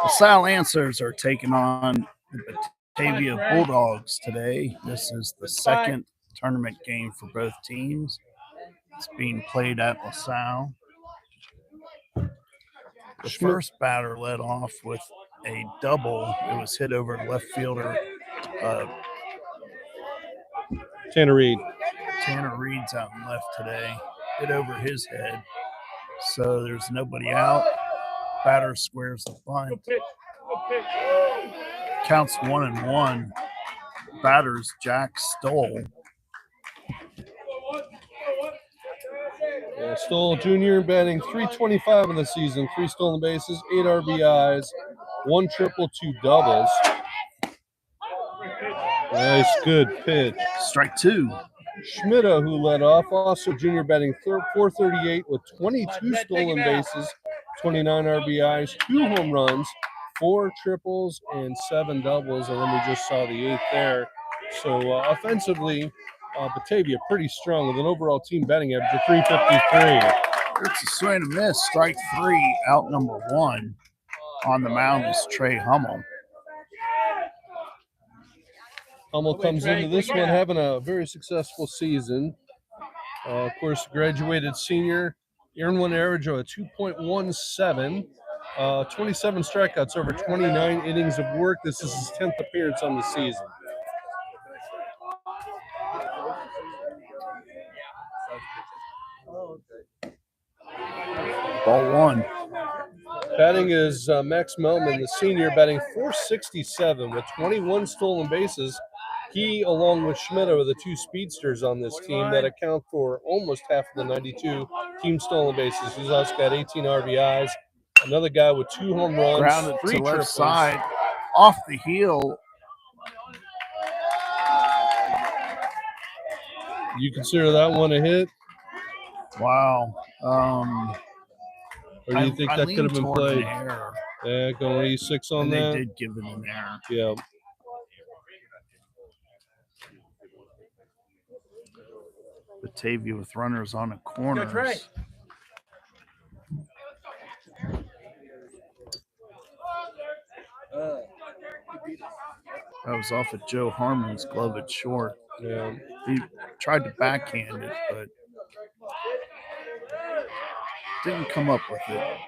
LaSalle Lancers are taking on the Batavia Bulldogs today. This is the second tournament game for both teams. It's being played at LaSalle. The first batter led off with a double. It was hit over left fielder Tanner Reed. Tanner Reed's out in left today. Hit over his head. So there's nobody out. Batter squares the bunt. Counts 1-1. Batters Jack Stoll. Yeah, Stoll Jr. batting .325 in the season, 3 stolen bases, 8 RBIs, 1 triple, 2 doubles. Nice, good pitch. Strike 2. Schmidt, who led off, also junior batting .438 with 22 stolen bases, 29 RBIs, 2 home runs, 4 triples, and 7 doubles. And then we just saw the 8th there. So offensively, Batavia pretty strong with an overall team batting average of .353. It's a swing and a miss. Strike 3, out number 1. On the mound is Trey Hummel. Hummel comes into this one having a very successful season. Of course, graduated senior, earned one average of a 2.17, 27 strikeouts over 29 innings of work. This is his 10th appearance on the season. Ball 1. Batting is Max Melman, the senior, batting .467 with 21 stolen bases. He, along with Schmidt, are the 2 speedsters on this team that account for almost half of the 92 team stolen bases. He's also got 18 RBIs. Another guy with 2 home runs, grounded 3 to left triples. side, off the heel. You consider that one a hit? Wow. Or do you think that could have been played? Error. Yeah, going 86 on And that. They did give it an error. Yeah. Batavia with runners on the corners. That was off of Joe Harmon's glove at short. Yeah. He tried to backhand it, but didn't come up with it.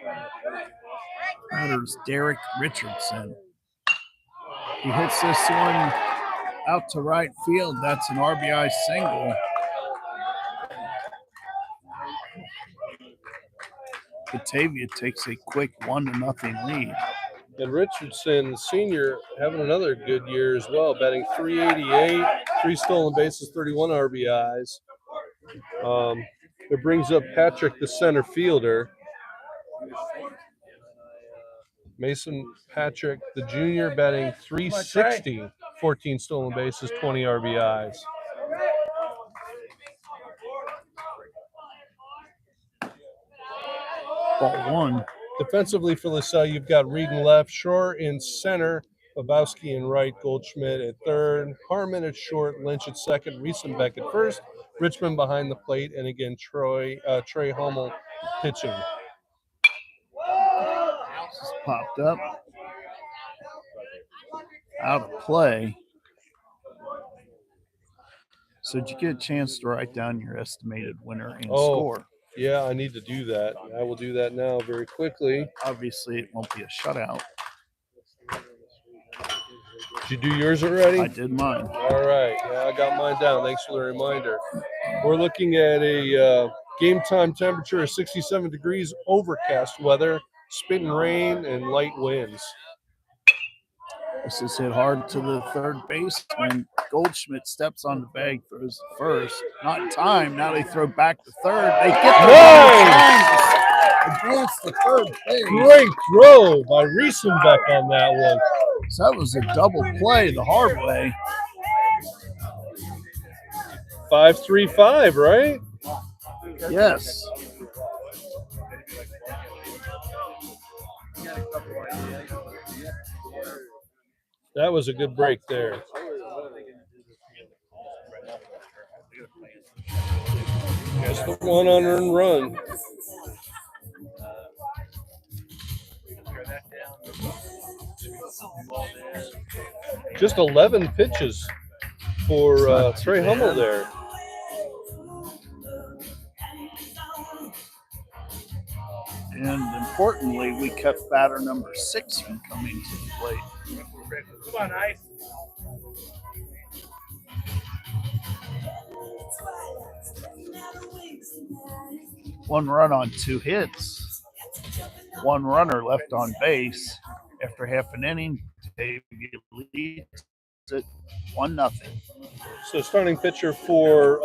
Batter's Derek Richardson. He hits this one out to right field. That's an RBI single. Batavia takes a quick 1-0 lead. And Richardson, senior, having another good year as well, batting .388, 3 stolen bases, 31 RBIs. It brings up Patrick, the center fielder. Mason Patrick, the junior, batting .360, 14 stolen bases, 20 RBIs. Ball 1. Defensively for LaSalle, you've got Reed in left, Shore in center, Babowski in right, Goldschmidt at third, Harmon at short, Lynch at second, Riesenbeck at first, Richmond behind the plate, and again, Trey Hummel pitching. Just popped up. Out of play. So did you get a chance to write down your estimated winner and score? Yeah, I need to do that. I will do that now very quickly. Obviously, it won't be a shutout. Did you do yours already? I did mine. All right. Yeah, I got mine down. Thanks for the reminder. We're looking at a game time temperature of 67 degrees, overcast weather, spitting rain, and light winds. This is hit hard to the third baseman. Goldschmidt steps on the bag, throws the first. Not in time. Now they throw back to third. They get the advance to third base. Great throw by Riesenbeck on that one. So that was a double play the hard way. 5-3-5, right? Yes. That was a good break there. Just the one unearned run. Just 11 pitches for Trey Hummel there. And importantly, we kept batter number 6 from coming to the plate. Come on, Ice. One run on 2 hits. One runner left on base. After half an inning, Batavia leads it 1-0. So starting pitcher for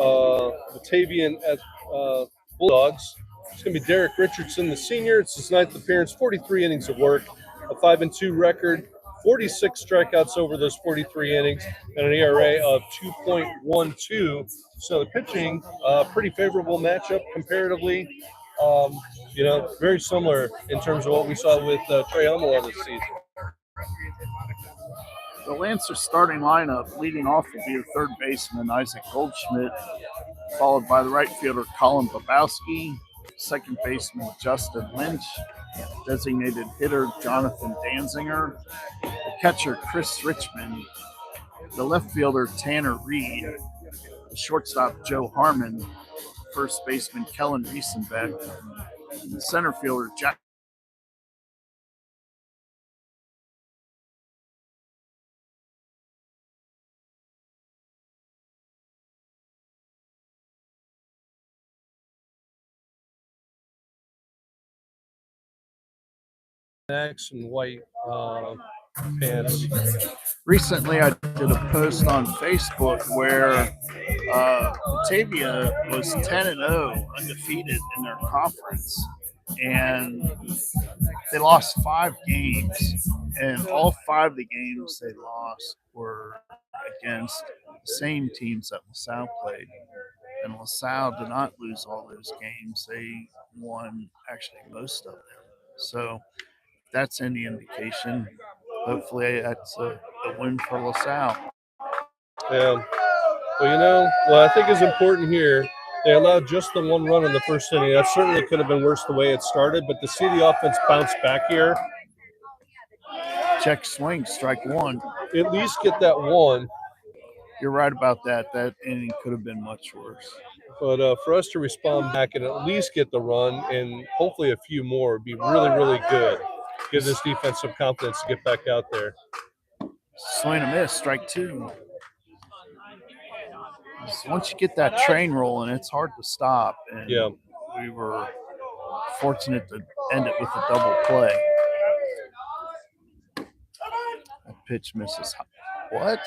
Batavian Bulldogs, it's going to be Derek Richardson, the senior. It's his 9th appearance, 43 innings of work, a 5-2 record, 46 strikeouts over those 43 innings, and an ERA of 2.12. So the pitching, pretty favorable matchup comparatively. Very similar in terms of what we saw with Trey Hummel this season. The Lancer starting lineup, leading off will be the third baseman Isaac Goldschmidt, followed by the right fielder Colin Babowski, second baseman Justin Lynch, designated hitter Jonathan Danzinger, the catcher Chris Richmond, the left fielder Tanner Reed, the shortstop Joe Harmon, first baseman Kellen Riesenbeck, and the center fielder Jack X and white pants. Recently, I did a post on Facebook where Batavia was 10-0, undefeated in their conference, and they lost 5 games, and all 5 of the games they lost were against the same teams that LaSalle played. And LaSalle did not lose all those games; they won actually most of them. So if that's any indication, hopefully that's a win for LaSalle. Yeah. Well, what I think is important here, they allowed just the 1 run in the first inning. That certainly could have been worse the way it started, but to see the offense bounce back here. Check swing, strike 1. At least get that 1. You're right about that. That inning could have been much worse. But for us to respond back and at least get the run and hopefully a few more would be really, really good. Give this defense some confidence to get back out there. Swing and a miss, strike 2. Once you get that train rolling, it's hard to stop. And we were fortunate to end it with a double play. That pitch misses. What?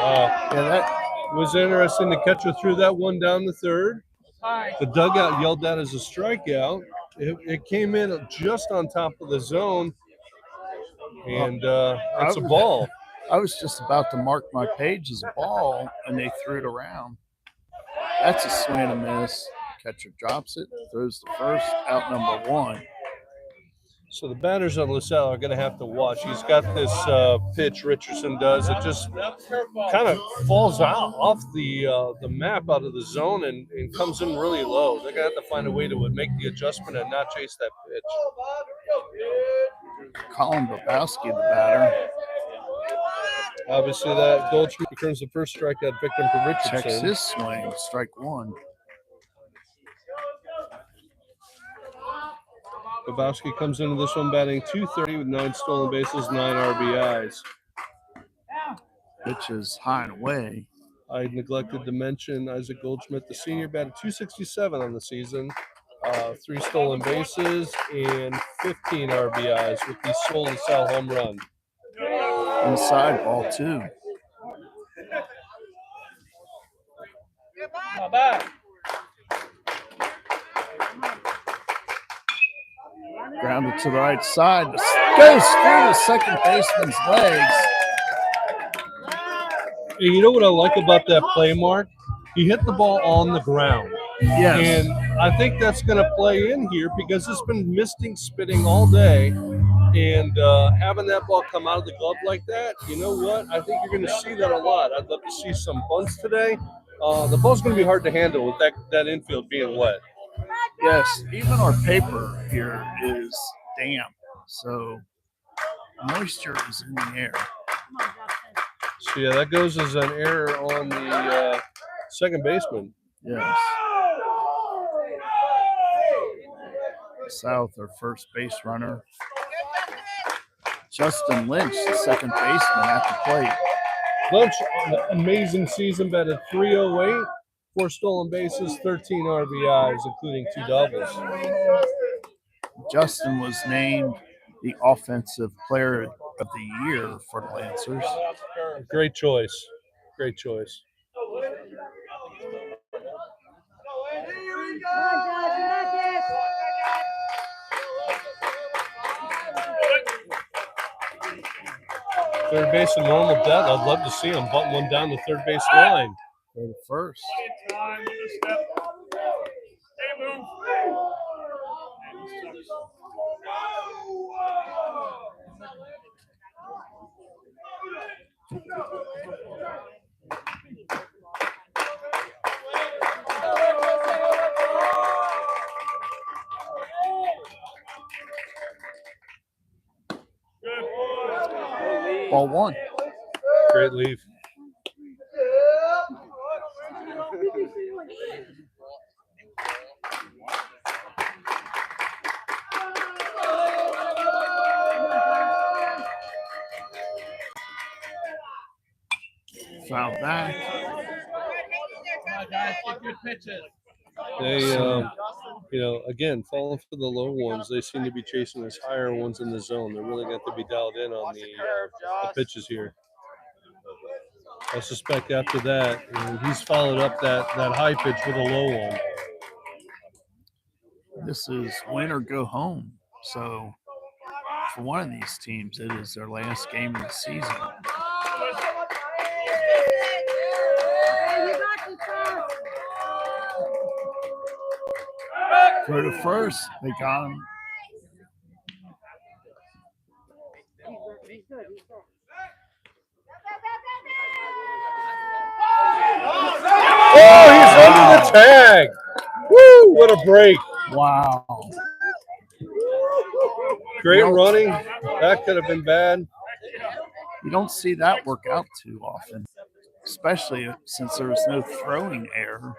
Wow. Yeah, that was interesting. The catcher threw that one down the third. The dugout yelled that as a strikeout. It came in just on top of the zone, and it's a ball. I was just about to mark my page as a ball, and they threw it around. That's a swing and a miss. Catcher drops it, throws the first, out number 1. So the batters on LaSalle are going to have to watch. He's got this pitch Richardson does. It just kind of falls out off the map out of the zone and comes in really low. They're going to have to find a way to make the adjustment and not chase that pitch. Colin Babowski, the batter. Obviously, that Goldschmidt becomes the first strikeout victim for Richardson. Checks his swing, strike 1. Babowski comes into this one batting .230 with 9 stolen bases, 9 RBIs. Pitch is high and away. I neglected to mention Isaac Goldschmidt, the senior, batted .267 on the season, 3 stolen bases and 15 RBIs with the sole LaSalle home run. Inside, ball 2. Not bad. Grounded to the right side. Goes through the second baseman's legs. And you know what I like about that play, Mark? He hit the ball on the ground. Yes. And I think that's going to play in here because it's been misting, spitting all day. And having that ball come out of the glove like that, you know what? I think you're going to see that a lot. I'd love to see some bunts today. The ball's going to be hard to handle with that infield being wet. Yes, even our paper here is damp, so moisture is in the air. So yeah, that goes as an error on the second baseman. Yes. South, our first base runner. Justin Lynch, the second baseman at the plate. Lynch, amazing season, batted .308, 4 stolen bases, 13 RBIs, including 2 doubles. Justin was named the Offensive Player of the Year for the Lancers. Great choice. Great choice. Third base in normal depth. I'd love to see him bunt one down the third base line. For the first. Ball one. Great leave. Foul back. They, again, falling for the low ones. They seem to be chasing those higher ones in the zone. They're really going to be dialed in on the pitches here. I suspect after that, he's followed up that high pitch with a low one. This is win or go home. So for one of these teams, it is their last game of the season. Throw to first. They got him. Oh, he's under the tag. Woo, what a break. Wow. Great running. That could have been bad. You don't see that work out too often, especially since there was no throwing error.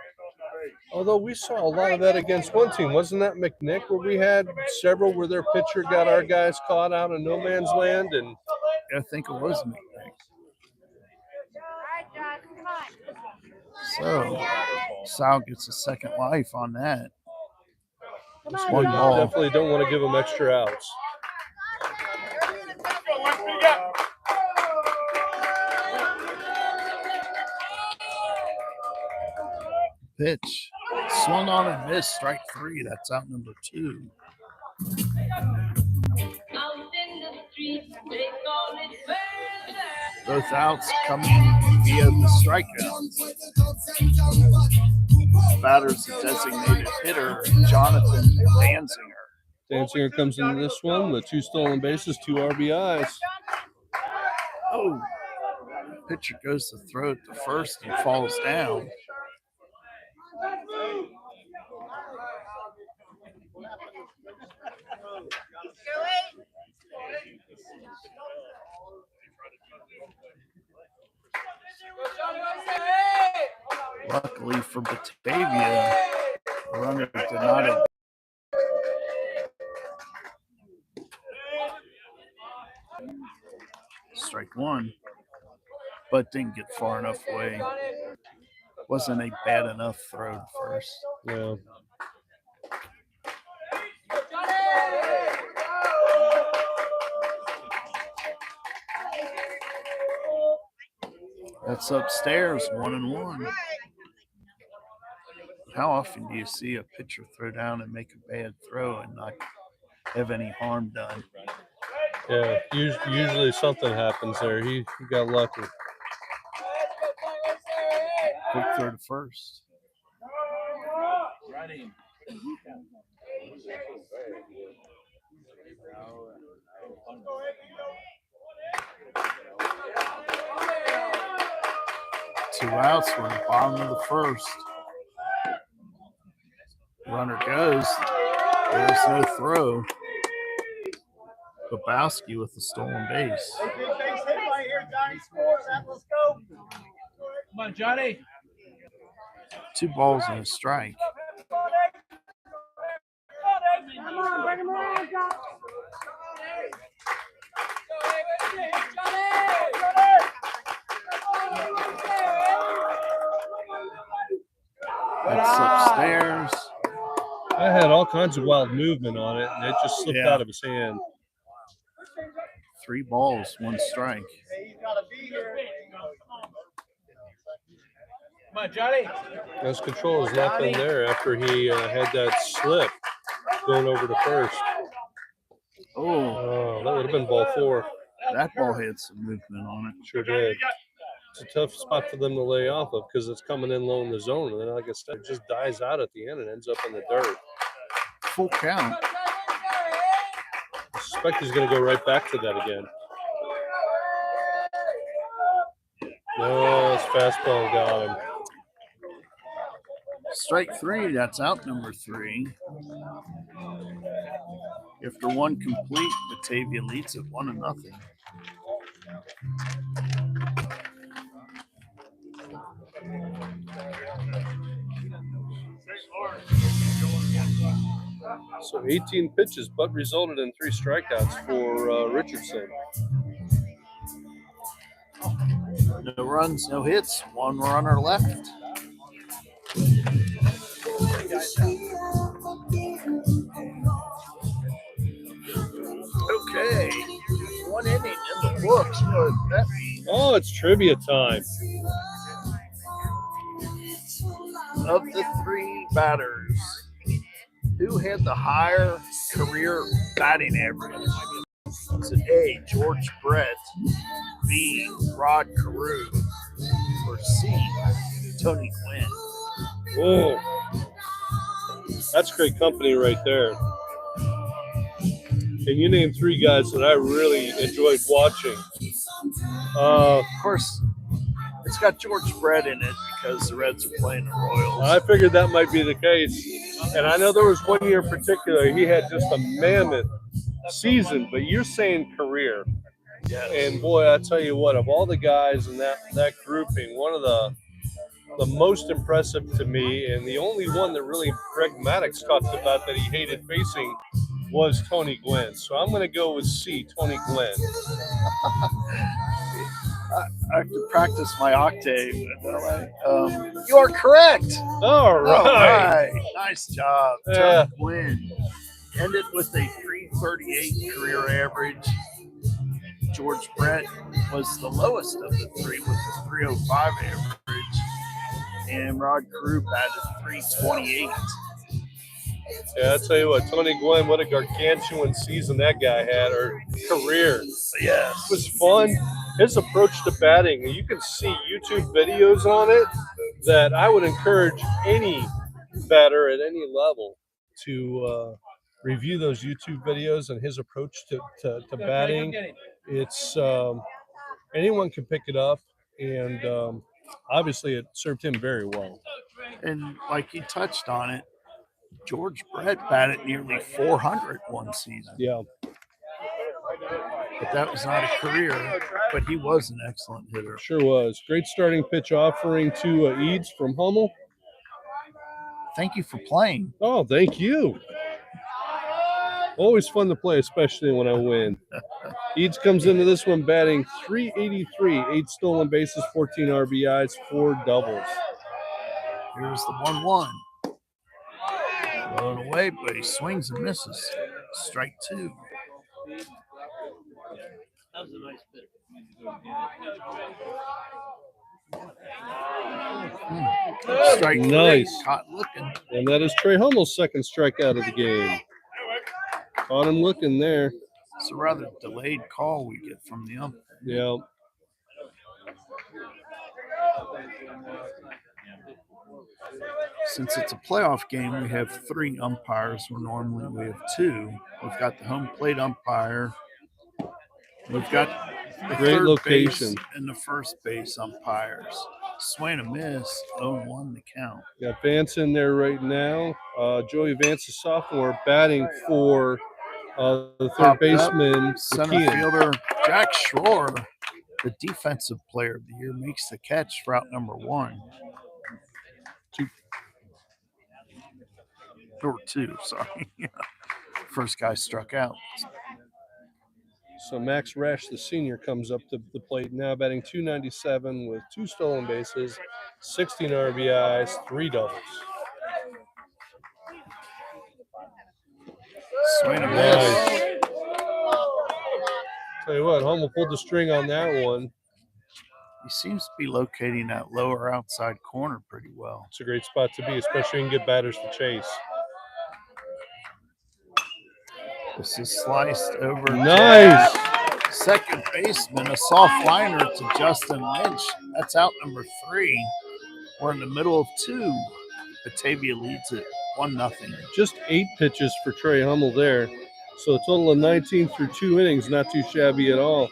Although we saw a lot of that against one team. Wasn't that McNick where we had several where their pitcher got our guys caught out in no man's land? And I think it was McNick. So Sal gets a second life on that. Just one ball. Definitely don't want to give them extra outs. Pitch. Swung on and missed. Strike three. That's out number 2. Both outs coming via the strikeout. Batter's the designated hitter, Jonathan Danziger. Danziger comes into this one with 2 stolen bases, 2 RBIs. Oh, pitcher goes to throw it to first and falls down. Luckily for Batavia, the runner did not. Strike 1, but didn't get far enough away. Wasn't a bad enough throw to first. Yeah. That's upstairs, 1-1. How often do you see a pitcher throw down and make a bad throw and not have any harm done? Yeah, usually something happens there. He got lucky. Quick throw to first. Two outs. We're in the bottom of the first. Runner goes. There's no throw. Babowski with the stolen base. Come on, Johnny. 2 balls and a strike. Come on, bring him around, Johnny. That's upstairs. That had all kinds of wild movement on it, and it just slipped out of his hand. 3 balls, 1 strike. Come on, Johnny. His control is nothing there after he had that slip going over to first. Oh, that would have been ball 4. that ball had some movement on it. Sure did. It's a tough spot for them to lay off of because it's coming in low in the zone, and then like I said, it just dies out at the end and ends up in the dirt. Full count. I suspect he's going to go right back to that again. No, his fastball got him. Strike 3, that's out number 3. After 1 complete, Batavia leads it 1-0. So 18 pitches, but resulted in 3 strikeouts for Richardson. No runs, no hits, 1 runner left. Okay, 1 inning in the books. Oh, it's trivia time. Of the 3 batters, who had the higher career batting average? Was it A, George Brett, B, Rod Carew, or C, Tony Gwynn? Oh, that's great company right there. And you named 3 guys that I really enjoyed watching. Of course, it's got George Brett in it because the Reds are playing the Royals. I figured that might be the case. And I know there was 1 year in particular, he had just a mammoth season, but you're saying career. Yes. And boy, I tell you what, of all the guys in that grouping, one of the most impressive to me, and the only one that really Greg Maddox talked about that he hated facing, was Tony Gwynn. So I'm going to go with C, Tony Gwynn. I have to practice my octave. You are correct. All right. Nice job. Yeah. Tony Gwynn ended with a 338 career average. George Brett was the lowest of the 3 with a 305 average. And Rod Carew batted 328. Yeah, I'll tell you what, Tony Gwynn, what a gargantuan season that guy had, or career. Yes. It was fun. His approach to batting, you can see YouTube videos on it that I would encourage any batter at any level to review those YouTube videos and his approach to batting. It's anyone can pick it up, and obviously it served him very well. And like he touched on it, George Brett batted nearly 400 one season. Yeah. But that was not a career, but he was an excellent hitter. Sure was. Great starting pitch offering to Eads from Hummel. Thank you for playing. Oh, thank you. Always fun to play, especially when I win. Eads comes into this one batting .383, 8 stolen bases, 14 RBIs, 4 doubles. Here's the 1-1. Blown away, but he swings and misses. Strike 2. That was a nice bit. Strike 3. Nice. Caught looking. And that is Trey Hummel's second strikeout of the game. Caught him looking there. It's a rather delayed call we get from the umpire. Yeah. Since it's a playoff game, we have 3 umpires, where normally we have 2. We've got the home plate umpire. We've got the Great third location. base and the first base umpires. Swing and miss. 0-1 the count. Got Vance in there right now. Joey Vance, a sophomore, batting for the third Popped up. baseman, Center McKeon. fielder Jack Schroer, the defensive player of the year, makes the catch for out number 1. Or 2, sorry. First guy struck out. So Max Rash, the senior, comes up to the plate now, batting .297 with 2 stolen bases, 16 RBIs, 3 doubles. Swing and miss. Nice. Tell you what, Hummel pulled the string on that one. He seems to be locating that lower outside corner pretty well. It's a great spot to be, especially when you can get batters to chase. This is sliced over. Nice. Second baseman, a soft liner to Justin Lynch. That's out number 3. We're in the middle of 2. Batavia leads it 1-0. Just 8 pitches for Trey Hummel there. So a total of 19 through 2 innings, not too shabby at all.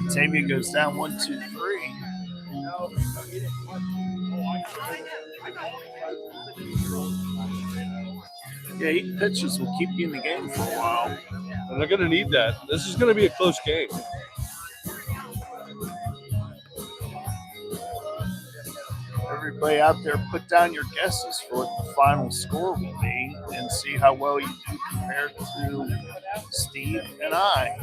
Batavia goes down 1-2-3. Yeah, 8 pitches will keep you in the game for a while. And they're going to need that. This is going to be a close game. Everybody out there, put down your guesses for what the final score will be and see how well you do compared to Steve and I.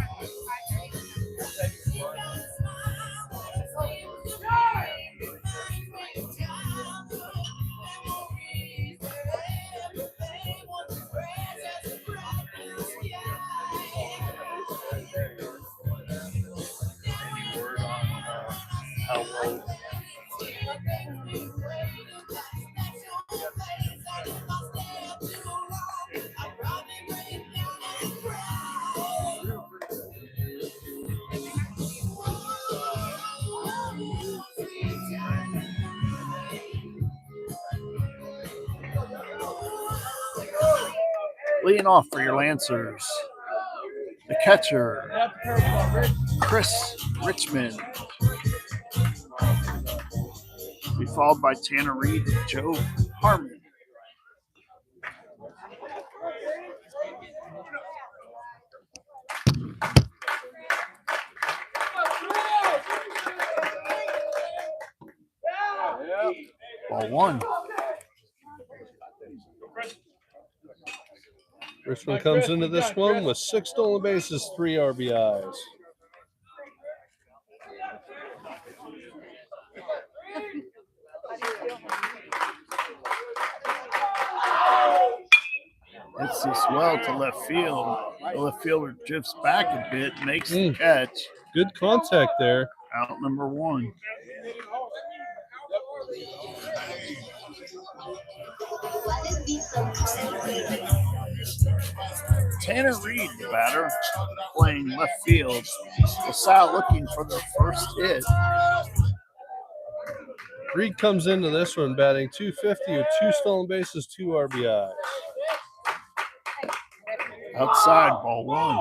Any word on how well? Leading off for your Lancers, the catcher, Chris Richmond. Be followed by Tanner Reed and Joe Harmon. Ball 1. Richmond comes into this one with 6 stolen bases, 3 RBIs. Hits this well to left field. The left fielder drifts back a bit, makes the catch. Good contact there. Out number 1. Tanner Reed, the batter, playing left field. LaSalle looking for their first hit. Reed comes into this one batting .250 with 2 stolen bases, 2 RBIs. Outside, ball 1.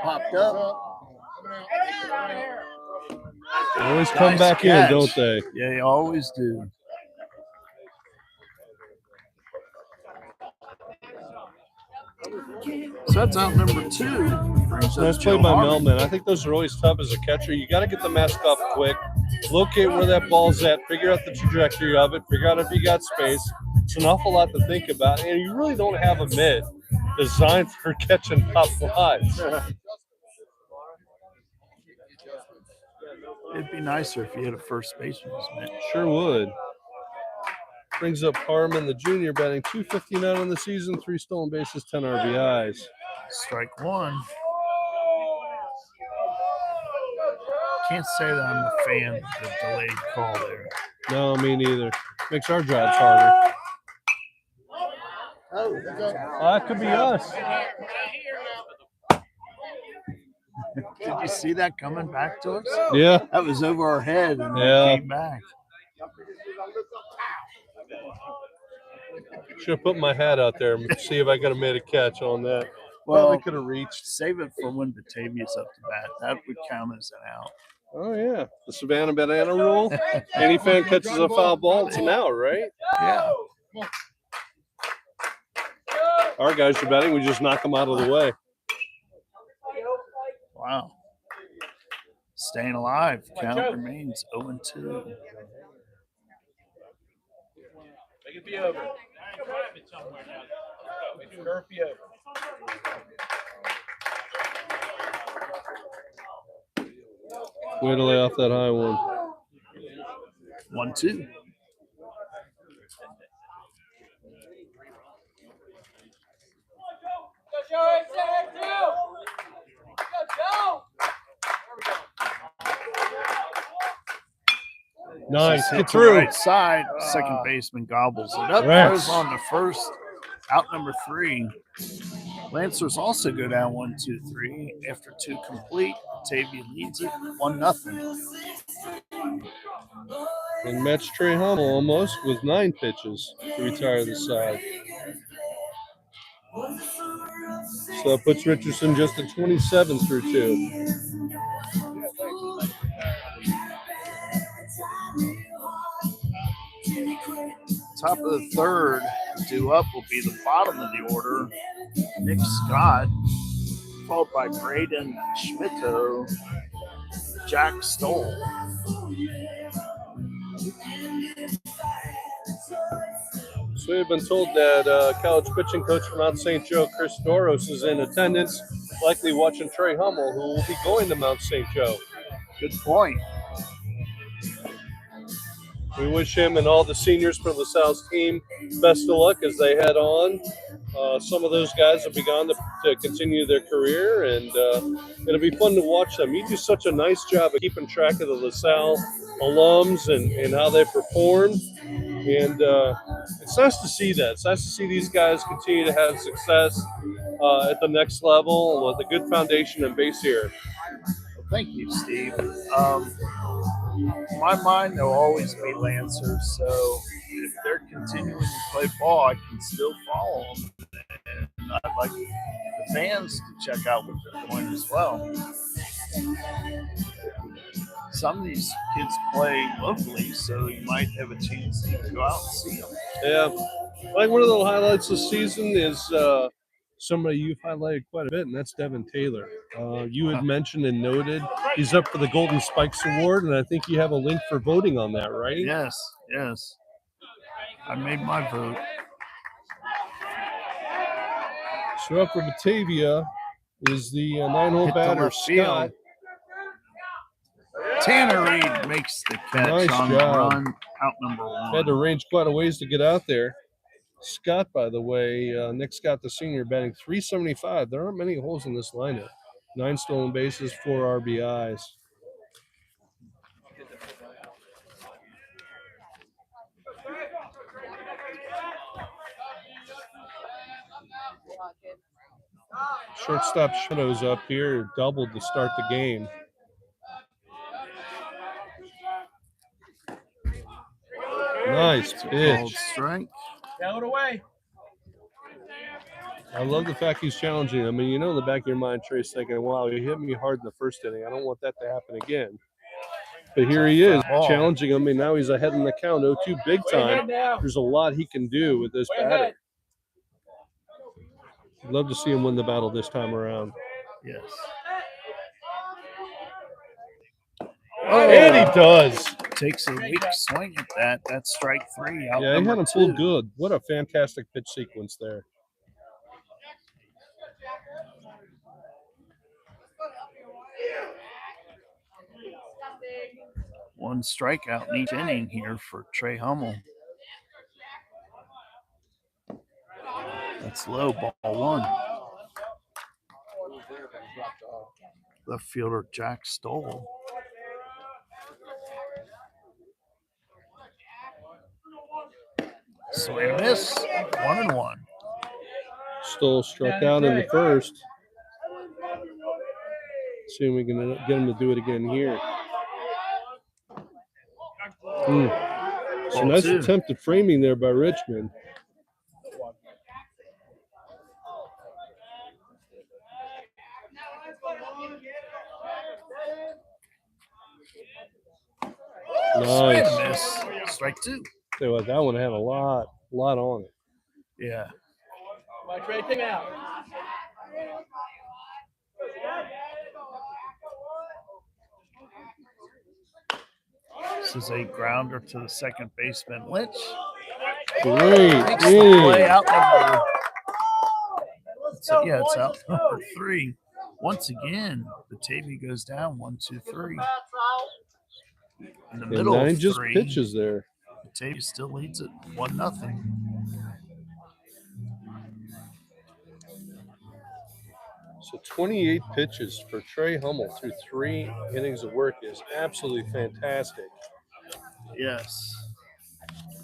Popped up. They always come Nice back catch. in, don't they? Yeah, they always do. So that's out number 2. Brings up Nice Joe play by Harmon. Melman. I think those are always tough as a catcher. You got to get the mask off quick, locate where that ball's at, figure out the trajectory of it, figure out if you got space. It's an awful lot to think about, and you really don't have a mitt designed for catching pop flies. It'd be nicer if you had a first baseman's mitt. Sure would. Brings up Harmon, the junior, batting .259 on the season, 3 stolen bases, 10 RBIs. Strike 1. Can't say that I'm a fan of the delayed call there. No, me neither. Makes our jobs harder. That could be us. Did you see that coming back to us? Yeah. That was over our head and Yeah. it came back. Should have put my hat out there and see if I could have made a catch on that. Well, Probably could have reached. save it for when Batavia's up to bat. That would count as an out. Oh, yeah. The Savannah Banana rule. Any fan catches a foul ball, it's an out, right? Yeah. Our guys are betting. We just knock them out of the way. Wow. Staying alive. Count remains 0-2. Make it be over. Make it curve be over. Way to lay off that high one. 1-2. Nice. Hit Get to through. Right side. Second baseman gobbles it up. Rex. Goes on to first. Out number 3. Lancers also go down 1-2-3 after 2 complete. Batavia leads it 1-0. And match Trey Hummel almost with 9 pitches to retire the side. So that puts Richardson just at 27 through 2. Top of the third, due up will be the bottom of the order. Nick Scott, followed by Braden Schmitto, Jack Stoll. So we've been told that college pitching coach from Mount St. Joe, Chris Doros, is in attendance, likely watching Trey Hummel, who will be going to Mount St. Joe. Good point. We wish him and all the seniors from the South team best of luck as they head on. Some of those guys have begun to continue their career, and it'll be fun to watch them. You do such a nice job of keeping track of the LaSalle alums and how they perform. And it's nice to see that. It's nice to see these guys continue to have success at the next level with a good foundation and base here. Thank you, Steve. In my mind, they'll always be Lancers, so if they're continuing to play ball, I can still follow them. And I'd like the fans to check out what they're doing as well. Some of these kids play locally, so you might have a chance to go out and see them. Yeah. Like one of the highlights this season is somebody you've highlighted quite a bit, and that's Devin Taylor. You had mentioned and noted he's up for the Golden Spikes Award, and I think you have a link for voting on that, right? Yes. I made my vote. So up for Batavia is the 9-hole Hit the batter, left field. Scott. Tanner Reed makes the catch Nice on job. the run, out number 1. Had to range quite a ways to get out there. Scott, by the way, Nick Scott, the senior, batting .375. There aren't many holes in this lineup. 9 stolen bases, 4 RBIs. Shortstop Shadows up here, doubled to start the game. Nice Called pitch. strike. Tail it away. I love the fact he's challenging. I mean, you know, in the back of your mind, Trey's thinking, wow, he hit me hard in the first inning. I don't want that to happen again. But here he is, challenging him, and now he's ahead in the count, 0-2 big time. There's a lot he can do with this batter. I'd love to see him win the battle this time around. Yes. And he does. Takes a weak swing at that. That's strike 3. Out Yeah, he had number him 2. pulled good. What a fantastic pitch sequence there. One strikeout in each inning here for Trey Hummel. That's low, ball 1. Left fielder Jack Stoll. Swing and miss. 1-1. Stoll struck out in the first. See if we can get him to do it again here. So Ball nice 2. attempt at framing there by Richmond. Swing Nice. and a miss. Strike 2. Tell you what, that one had a lot on it. Yeah. Mike's ready to take out. This is a grounder to the second baseman, Lynch. Great Takes the play inning. out number. So, yeah, it's out number 3. Once again, Batavia goes down 1, 2, 3. In the And middle 9 of just 3, pitches there. Batavia still leads it 1-0. So 28 pitches for Trey Hummel through 3 innings of work is absolutely fantastic. Yes.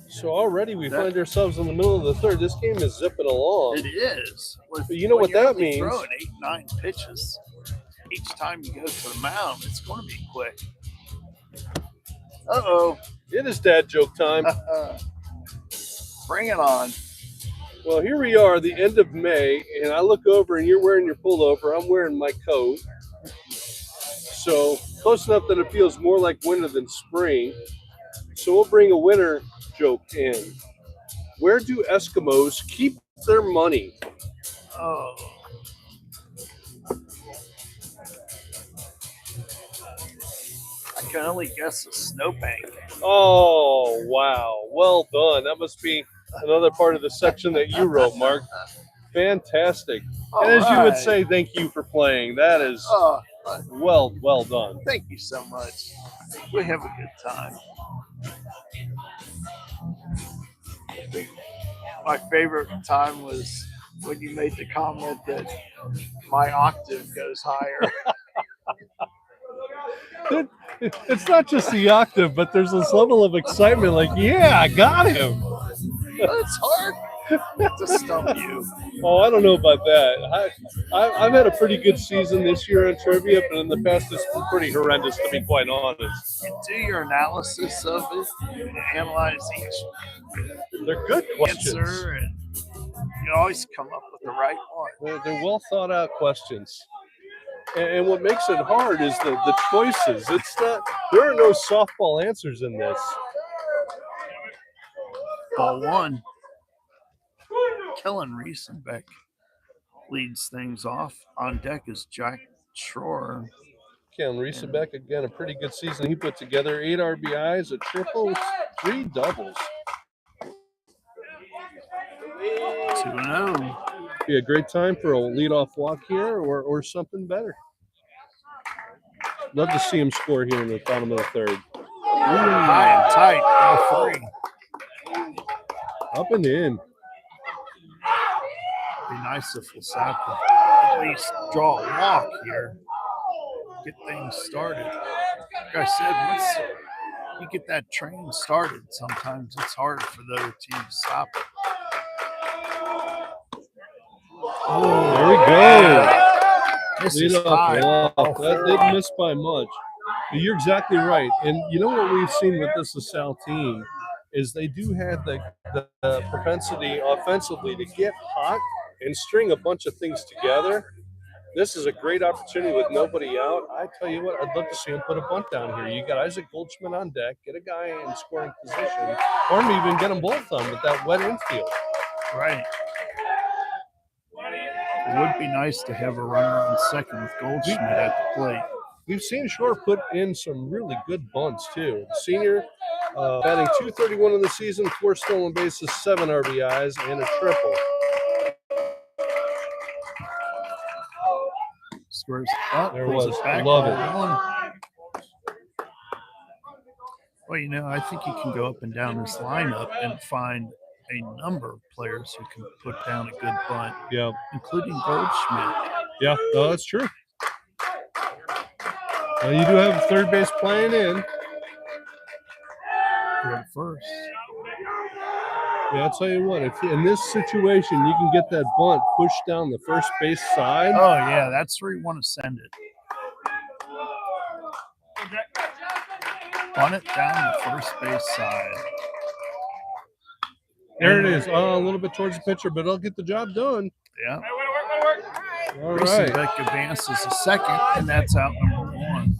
So already we find ourselves in the middle of the third. This game is zipping along. It is. But you know what you're that only means? Throwing 8, 9 pitches. Each time you go to the mound, it's going to be quick. Uh-oh. It is dad joke time. Bring it on. Well, here we are, the end of May, and I look over and you're wearing your pullover. I'm wearing my coat. So close enough that it feels more like winter than spring. So we'll bring a winter joke in. Where do Eskimos keep their money? Oh. I can only guess a snowbank. Oh, wow. Well done. That must be another part of the section that you wrote, Mark. Fantastic. And as you would say, thank you for playing. That is well done. Thank you so much. We have a good time. My favorite time was when you made the comment that my octave goes higher. It's not just the octave, but there's this level of excitement like, yeah, I got him. It's hard to stump you. Oh, I don't know about that. I've had a pretty good season this year on trivia, but in the past it's been pretty horrendous, to be quite honest. You do your analysis of it, you analyze each They're good questions. answer, and you always come up with the right one. They're well thought out questions. And what makes it hard is the choices. It's not. There are no softball answers in this. Ball 1. Kellen Riesenbeck leads things off. On deck is Jack Schroer. Ken Riesenbeck, again, a pretty good season. He put together 8 RBIs, a triple, 3 doubles. 2-0. Be a great time for a leadoff walk here or something better. Love to see him score here in the bottom of the third. High and tight. Ball 3. Up and in. Be nice if Lasaka at least draw a walk here. Get things started. Like I said, once you get that train started, sometimes it's hard for the other team to stop it. Oh, there we go. This Lead is off high. walk. That didn't miss by much. But you're exactly right. And you know what we've seen with this LaSalle team is they do have the propensity offensively to get hot and string a bunch of things together. This is a great opportunity with nobody out. I tell you what, I'd love to see him put a bunt down here. You got Isaac Goldschmidt on deck, get a guy in scoring position, or maybe even get them both on with that wet infield. Right. It would be nice to have a runner on second with Goldschmidt at the plate. We've seen Shore put in some really good bunts, too. The senior batting .231 in the season, 4 stolen bases, 7 RBIs, and a triple. Squares up. There Pulls was. it back. Love it. Well, you know, I think you can go up and down this lineup and find a number of players who can put down a good bunt, including Goldschmidt. Yeah, no, that's true. Well, you do have third base playing in. You're at first. Yeah, I'll tell you what, if in this situation you can get that bunt pushed down the first base side. Oh, yeah, that's where you want to send it. Bunt it down the first base side. There it is. A little bit towards the pitcher, but it'll get the job done. Yeah. All Reese right. Beck advances a second, and that's out number 1.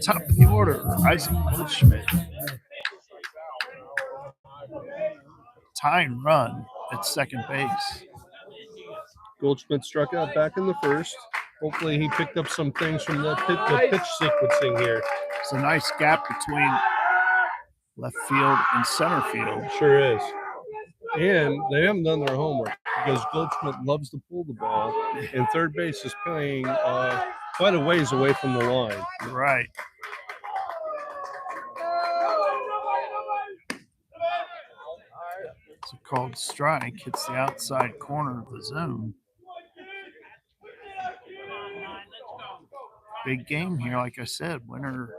Top of the order, Isaac Goldschmidt. Tying run at second base. Goldschmidt struck out back in the first. Hopefully he picked up some things from the pitch sequencing here. It's a nice gap between left field and center field. Sure is. And they haven't done their homework because Goldschmidt loves to pull the ball, and third base is playing quite a ways away from the line. Right. It's a called strike. Hits the outside corner of the zone. Big game here, like I said. Winner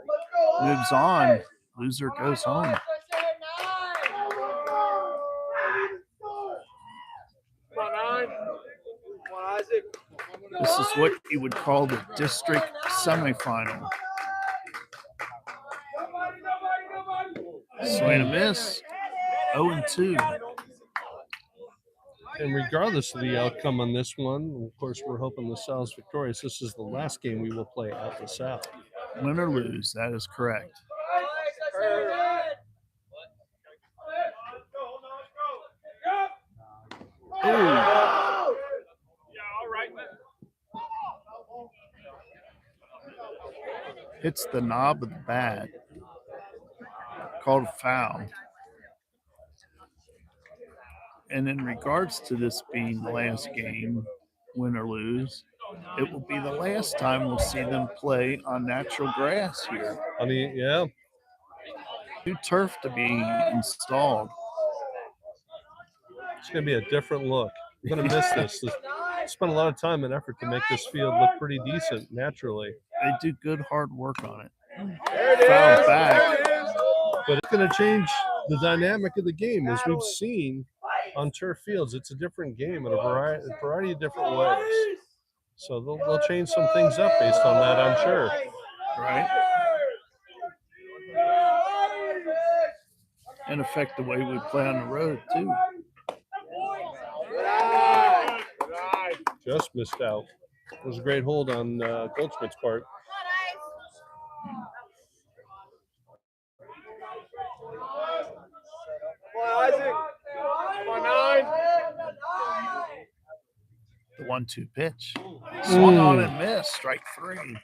moves on. Loser goes home. This is what you would call the district semifinal. Swing and miss. 0-2. And regardless of the outcome on this one, of course, we're hoping LaSalle is victorious. This is the last game we will play at LaSalle. Win or lose, that is correct. Ooh. Hits the knob of the bat. Called a foul. And in regards to this being the last game, win or lose, it will be the last time we'll see them play on natural grass here. Yeah. New turf to be installed. It's going to be a different look. I'm going to miss this. Spent a lot of time and effort to make this field look pretty decent naturally. They do good hard work on it. Foul back. But it's going to change the dynamic of the game, as we've seen on turf fields. It's a different game in a variety of different ways. So they'll change some things up based on that, I'm sure. Right. And affect the way we play on the road, too. Just missed out. It was a great hold on Goldschmidt's part. The 1-2 pitch. Swung on and missed. Strike 3.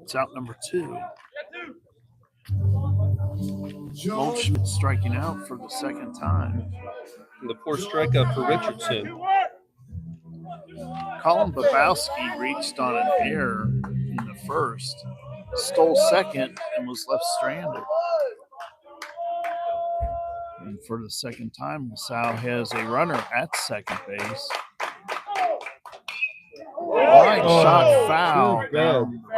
It's out number 2. Goldschmidt striking out for the second time. And the fourth strikeout for Richardson. Colin Babowski reached on an error in the first, stole second, and was left stranded. And for the second time, LaSalle has a runner at second base. Line shot foul.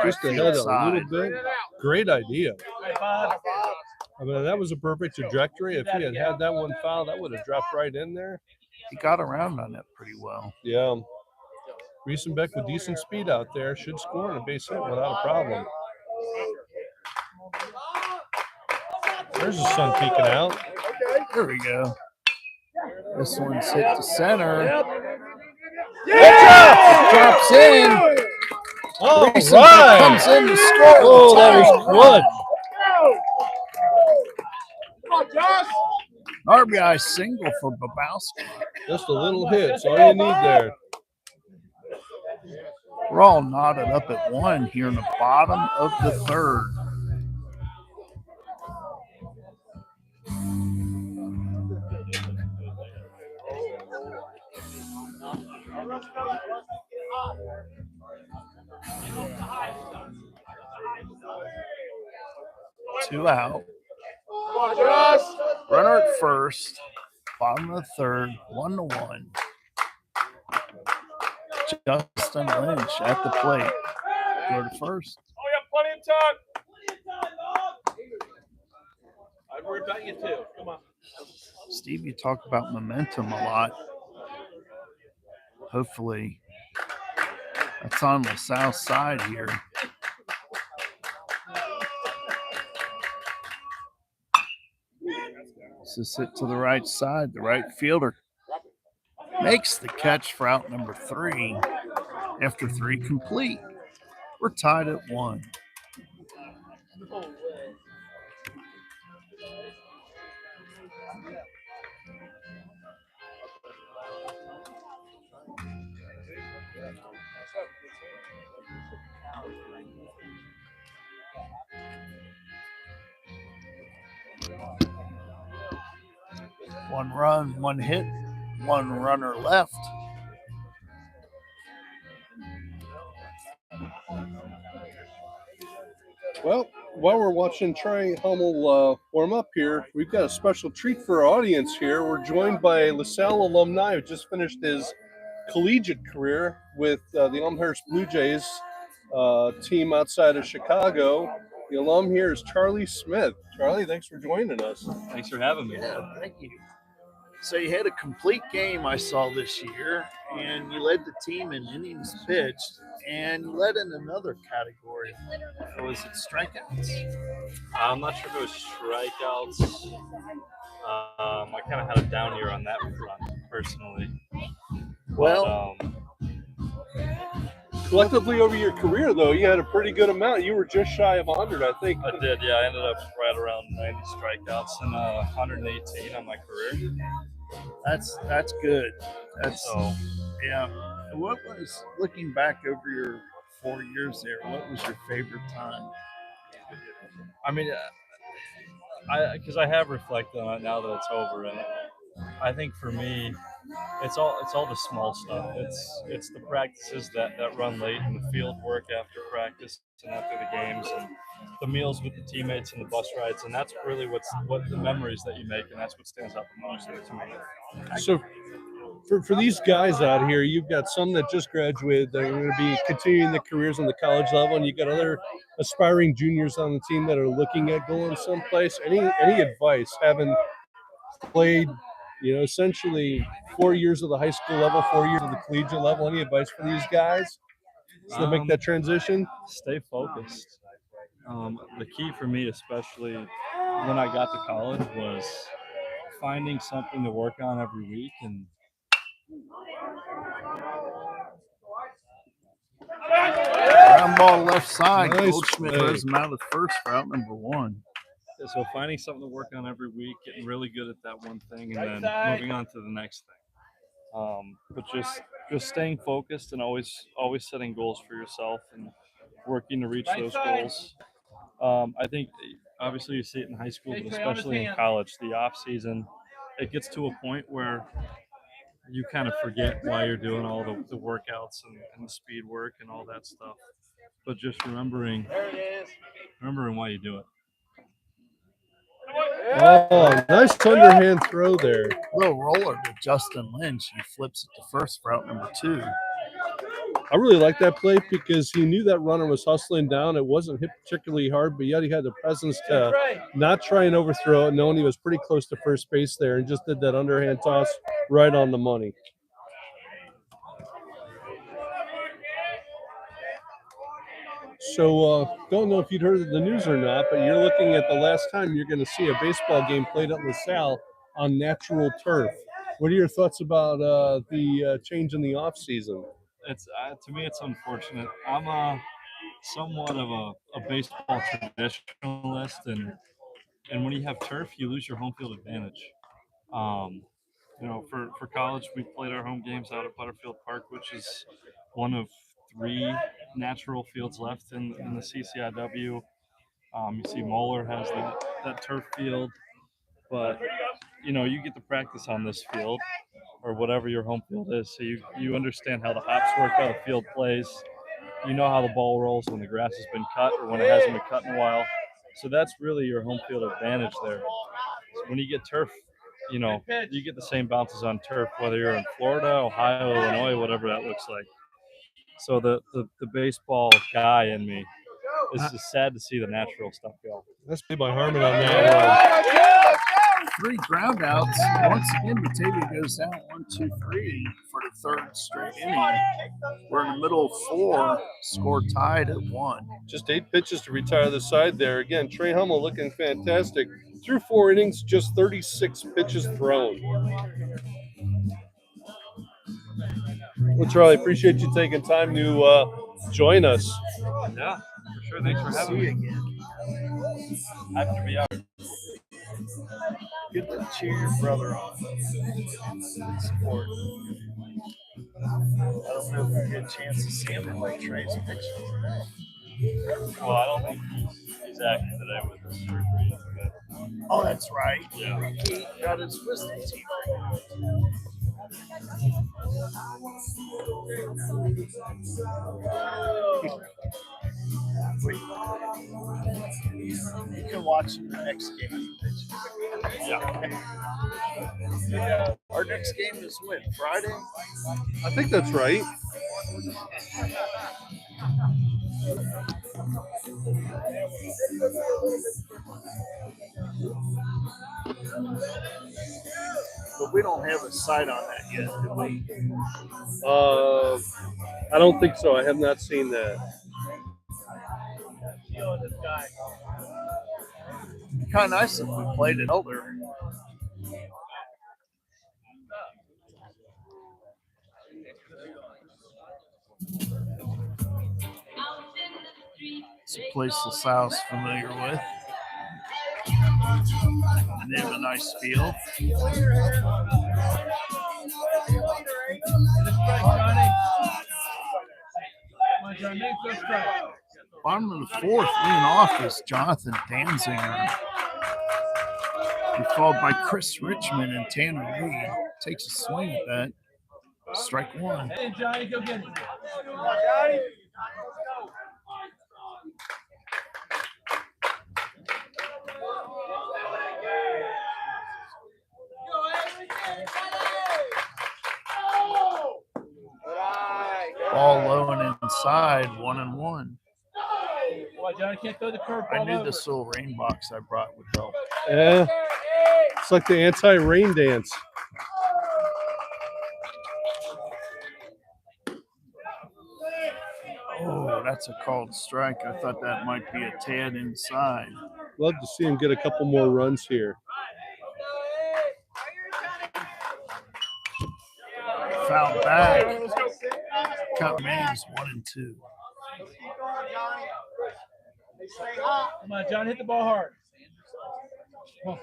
Just ahead a little bit. Great idea. I mean, that was a perfect trajectory. If he had had that one foul, that would have dropped right in there. He got around on that pretty well. Yeah. Riesenbeck with decent speed out there should score on a base hit without a problem. There's the sun peeking out. There we go. This one's hit to center. Yeah! It drops in. All Riesenbeck right. comes in to score. Oh, that was clutch. RBI single for Babowski. Just a little hit. That's all you need there. We're all knotted up at 1 here in the bottom of the third. Two out. Runner at first. Bottom of the third. 1-1. Justin Lynch at the plate. Go to first. Oh, we have plenty of time. I worry about you too. Come on. Steve, you talk about momentum a lot. Hopefully, That's on the south side here. This is hit to the right side. The right fielder makes the catch for out number 3 after 3 complete. We're tied at 1. One run, 1 hit, 1 runner left. Well, while we're watching Trey Hummel warm up here, we've got a special treat for our audience here. We're joined by a La Salle alumni who just finished his collegiate career with the Elmhurst Blue Jays team outside of Chicago. The alum here is Charlie Smith. Charlie, thanks for joining us. Thanks for having me. Yeah, thank you. So you had a complete game I saw this year, and you led the team in innings pitched, and you led in another category. Was it strikeouts? I'm not sure if it was strikeouts. I kind of had a down year on that front, personally. Well, collectively over your career, though, you had a pretty good amount. You were just shy of 100, I think. I did, yeah. I ended up right around 90 strikeouts and 118 on my career. That's good. Yeah. What was, looking back over your 4 years there, what was your favorite time? I mean, because I have reflected on it now that it's over, and I think for me, it's all the small stuff. It's the practices that run late, and the field work after practice and after the games, and the meals with the teammates and the bus rides, and that's really what the memories that you make, and that's what stands out the most to me. So for these guys out here, you've got some that just graduated that are going to be continuing their careers on the college level, and you've got other aspiring juniors on the team that are looking at going someplace. Any advice, having played, essentially 4 years of the high school level, 4 years of the collegiate level, any advice for these guys to make that transition? Stay focused. The key for me, especially when I got to college, was finding something to work on every week. And Ground ball left side. Nice Goldschmidt play. throws him out of first for out number 1. so finding something to work on every week, getting really good at that one thing, and then moving on to the next thing. But just staying focused and always setting goals for yourself and working to reach those goals. I think obviously you see it in high school, but especially in college, the off season, it gets to a point where you kind of forget why you're doing all the workouts and the speed work and all that stuff. But just remembering why you do it. Oh, nice underhand throw there. Little roller to Justin Lynch. He flips it to first for out number 2. I really like that play because he knew that runner was hustling down. It wasn't hit particularly hard, but yet he had the presence to not try and overthrow it, knowing he was pretty close to first base there, and just did that underhand toss right on the money. So, don't know if you'd heard of the news or not, but you're looking at the last time you're going to see a baseball game played at La Salle on natural turf. What are your thoughts about the change in the offseason? It's to me, it's unfortunate. I'm somewhat of a baseball traditionalist, and when you have turf, you lose your home field advantage. For college, we played our home games out at Butterfield Park, which is one of 3 natural fields left in the CCIW. You see Moeller has that turf field, but you get to practice on this field or whatever your home field is, so you understand how the hops work, how the field plays. You know how the ball rolls when the grass has been cut or when it hasn't been cut in a while. So that's really your home field advantage there. So when you get turf, you get the same bounces on turf, whether you're in Florida, Ohio, Illinois, whatever that looks like. So the baseball guy in me is just sad to see the natural stuff go. That's played by Harmon on that one. 3 ground outs. Once again, Batavia goes down 1-2-3 for the 3rd straight inning. We're in the middle of 4, score tied at 1. Just 8 pitches to retire the side there. Again, Trey Hummel looking fantastic. Through 4 innings, just 36 pitches thrown. Well, Charlie, appreciate you taking time to join us. Yeah, for sure. Thanks for having me. Again. Happy to be out. Good to cheer your brother on. Support. I don't know if we get a chance to see him in like Trey's picture. Well, I don't think he's acting today with his surgery. Oh, that's right. Yeah. He got his wisdom teeth. You can watch the next game. Yeah. Our next game is when? Friday? I think that's right. But we don't have a sight on that yet, do we? I don't think so. I have not seen that. Kind of nice if we played it older. It's a place LaSalle's familiar with. And they have a nice field. Bottom of the 4th, leading off is Jonathan Danziger. He's followed by Chris Richmond and Tanner Reed. Takes a swing at that. Strike 1. Hey, Johnny, go get it. Ball low and inside, 1-1. Boy, Johnny can't throw the curve. I knew this little rain box I brought would help. Yeah. It's like the anti-rain dance. Oh, that's a called strike. I thought that might be a tad inside. Love to see him get a couple more runs here. Foul back. Cut remains 1-2. Come on, John, hit the ball hard. Come on.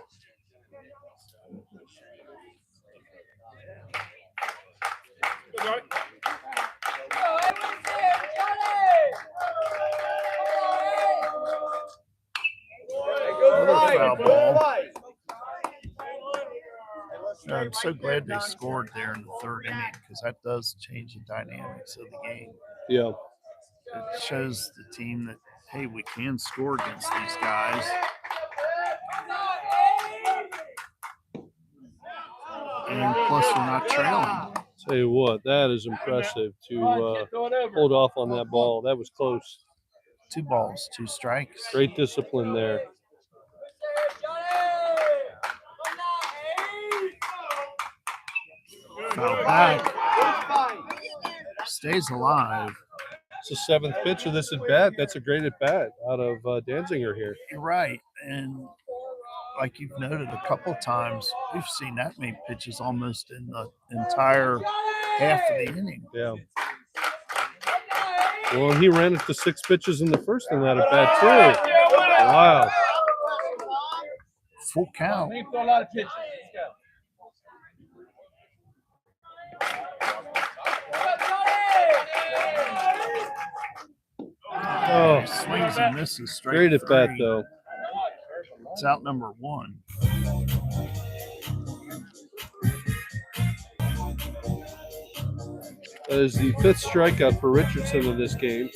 Another foul ball. I'm so glad they scored there in the 3rd inning because that does change the dynamics of the game. Yeah. It shows the team that, hey, we can score against these guys. And plus, we're not trailing. Tell you what, that is impressive to hold off on that ball. That was close. 2 balls, 2 strikes. Great discipline there. Foul back. Stays alive. It's the 7th pitch of this at bat. That's a great at bat out of Danziger here. You're right. And like you've noted a couple times, we've seen that many pitches almost in the entire half of the inning. Yeah. Well, and he ran it to 6 pitches in the first in that at bat, too. Wow. Full count. We throw a lot of pitches. Oh, Swings and misses straight. great at bat, 3. though. It's out number 1. That is the 5th strikeout for Richardson in this game.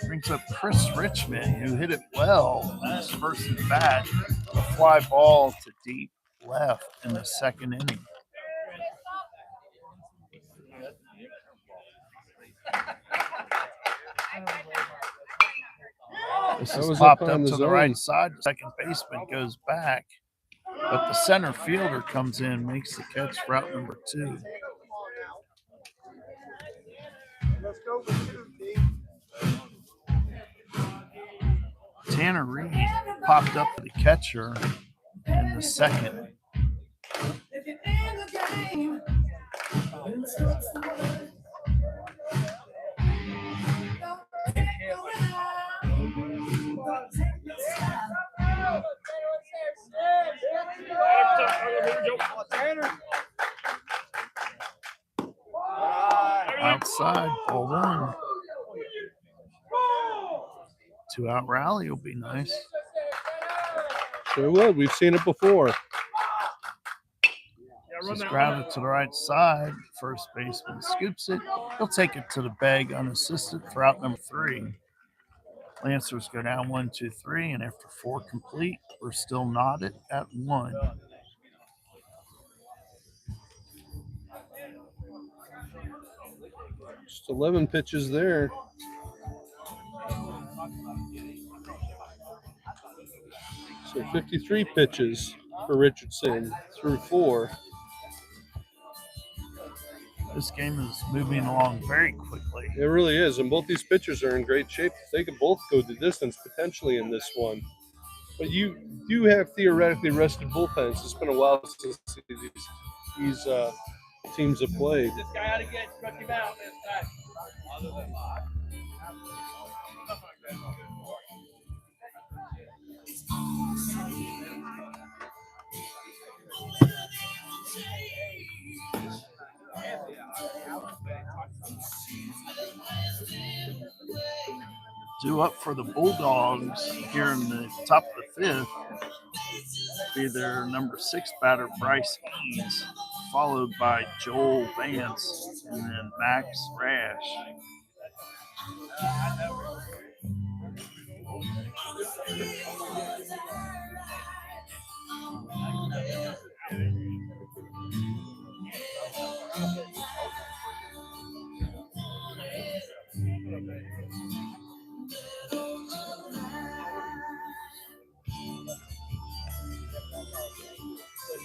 Brings up Chris Richmond, who hit it well in his first at bat. A fly ball to deep left in the 2nd inning. This That is was popped up up on the to the zone. right side. The second baseman goes back. But the center fielder comes in, makes the catch for out number 2. Tanner Reed popped up to the catcher in the second. Outside, ball 1. 2-out rally will be nice. Sure would. We've seen it before. Just grounded to the right side. First baseman scoops it. He'll take it to the bag unassisted for out number 3. Lancers go down 1, 2, 3, and after 4 complete, we're still knotted at 1. Just 11 pitches there. So 53 pitches for Richardson through 4. This game is moving along very quickly. It really is, and both these pitchers are in great shape. They could both go the distance potentially in this one. But you do have theoretically rested bullpens. It's been a while since these teams have played. This guy ought to get struck him out this time. Due up for the Bulldogs here in the top of the 5th be their number 6 batter, Bryce Eads, followed by Joel Vance and then Max Rash.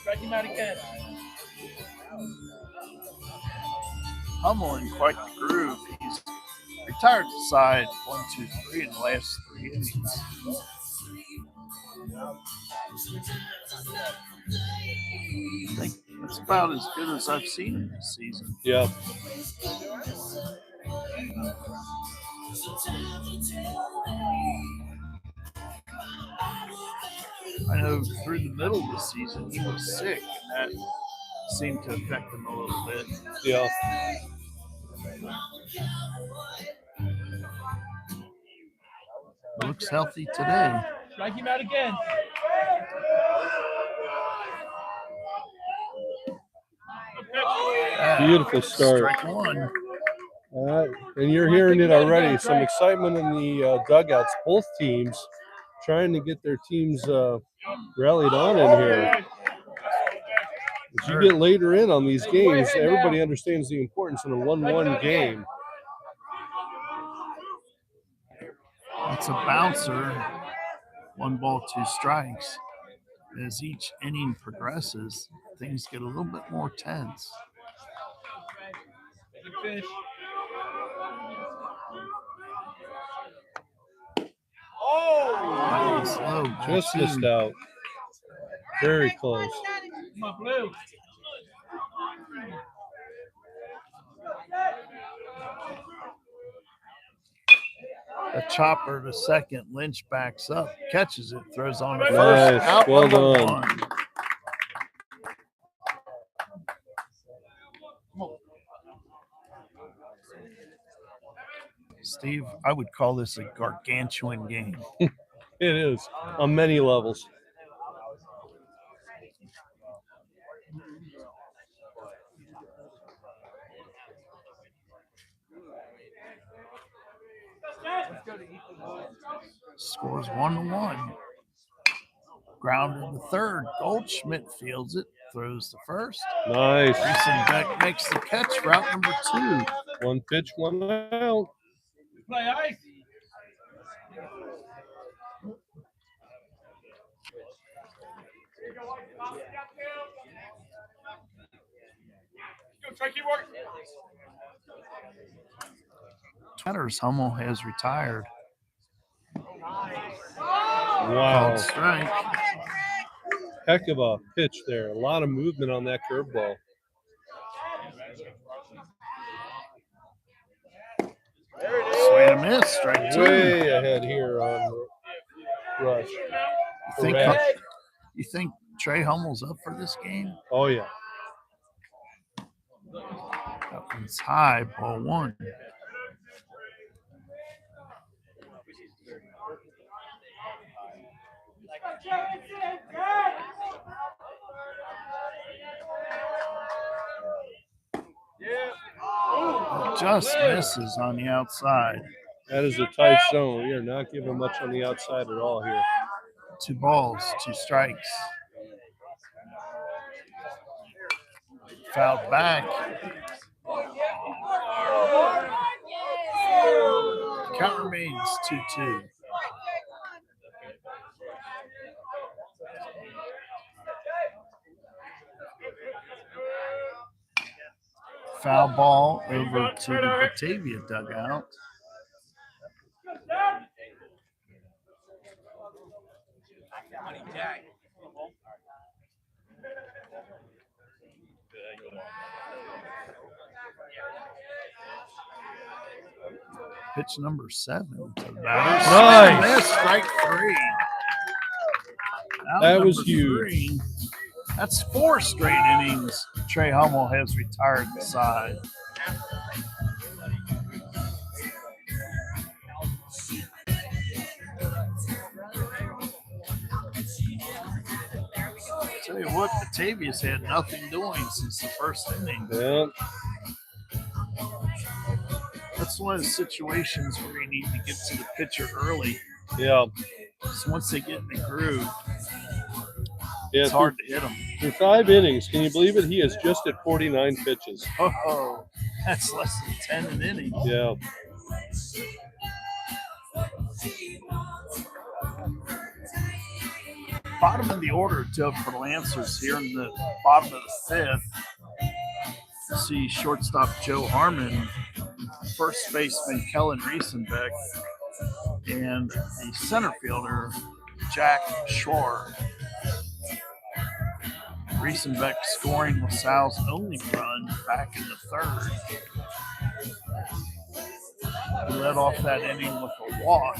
Strike him out again. Hummel in quite the groove. He's retired to side 1, 2, 3 in the last 3 innings. I think that's about as good as I've seen him this season. Yeah. I know through the middle of the season he was sick, and that seemed to affect him a little bit. Yeah. Looks healthy today. Strike him out again. Beautiful start. Strike 1. And you're hearing it already. Some excitement in the dugouts. Both teams trying to get their teams rallied on in here. As you get later in on these games, everybody understands the importance in a 1-1 game. That's a bouncer. 1 ball, 2 strikes. As each inning progresses, things get a little bit more tense. Fish. Might be slow. Just missed out. Very close. Come on, Blue. A chopper to second. Lynch backs up, catches it, throws on the first. Nice. Out Well number done. 1. Steve, I would call this a gargantuan game. It is on many levels. Scores 1-1. Grounded to third. Goldschmidt fields it, throws the first. Nice. Beck makes the catch for out number 2. 1 pitch, 1 out. Play ice. Matters, Hummel has retired. Wow. Called strike. Heck of a pitch there. A lot of movement on that curveball. Swing and a miss. Strike two. Way ahead here on Rush. You think Trey Hummel's up for this game? Oh, yeah. That one's high, ball one. Just misses on the outside. That is a tight zone. We are not giving much on the outside at all here. 2 balls, 2 strikes. Fouled back. Count remains 2-2. Foul ball over to the Batavia dugout. Pitch number 7 to the batter. Nice. Strike 3. That was huge. 3. That's 4 straight innings. Trey Hummel has retired the side. Tell you what, Batavia's had nothing doing since the first inning. Yeah. That's one of the situations where you need to get to the pitcher early. Yeah. So once they get in the groove, Yeah, it's hard to hit them. Through 5 innings, can you believe it? He is just at 49 pitches. Oh, that's less than 10 an inning. Yeah. Bottom of the order, Doug, for the Lancers here in the bottom of the 5th. You see shortstop Joe Harmon, first baseman Kellen Riesenbeck, and the center fielder Jack Shore. Riesenbeck scoring LaSalle's only run back in the 3rd. He led off that inning with a walk.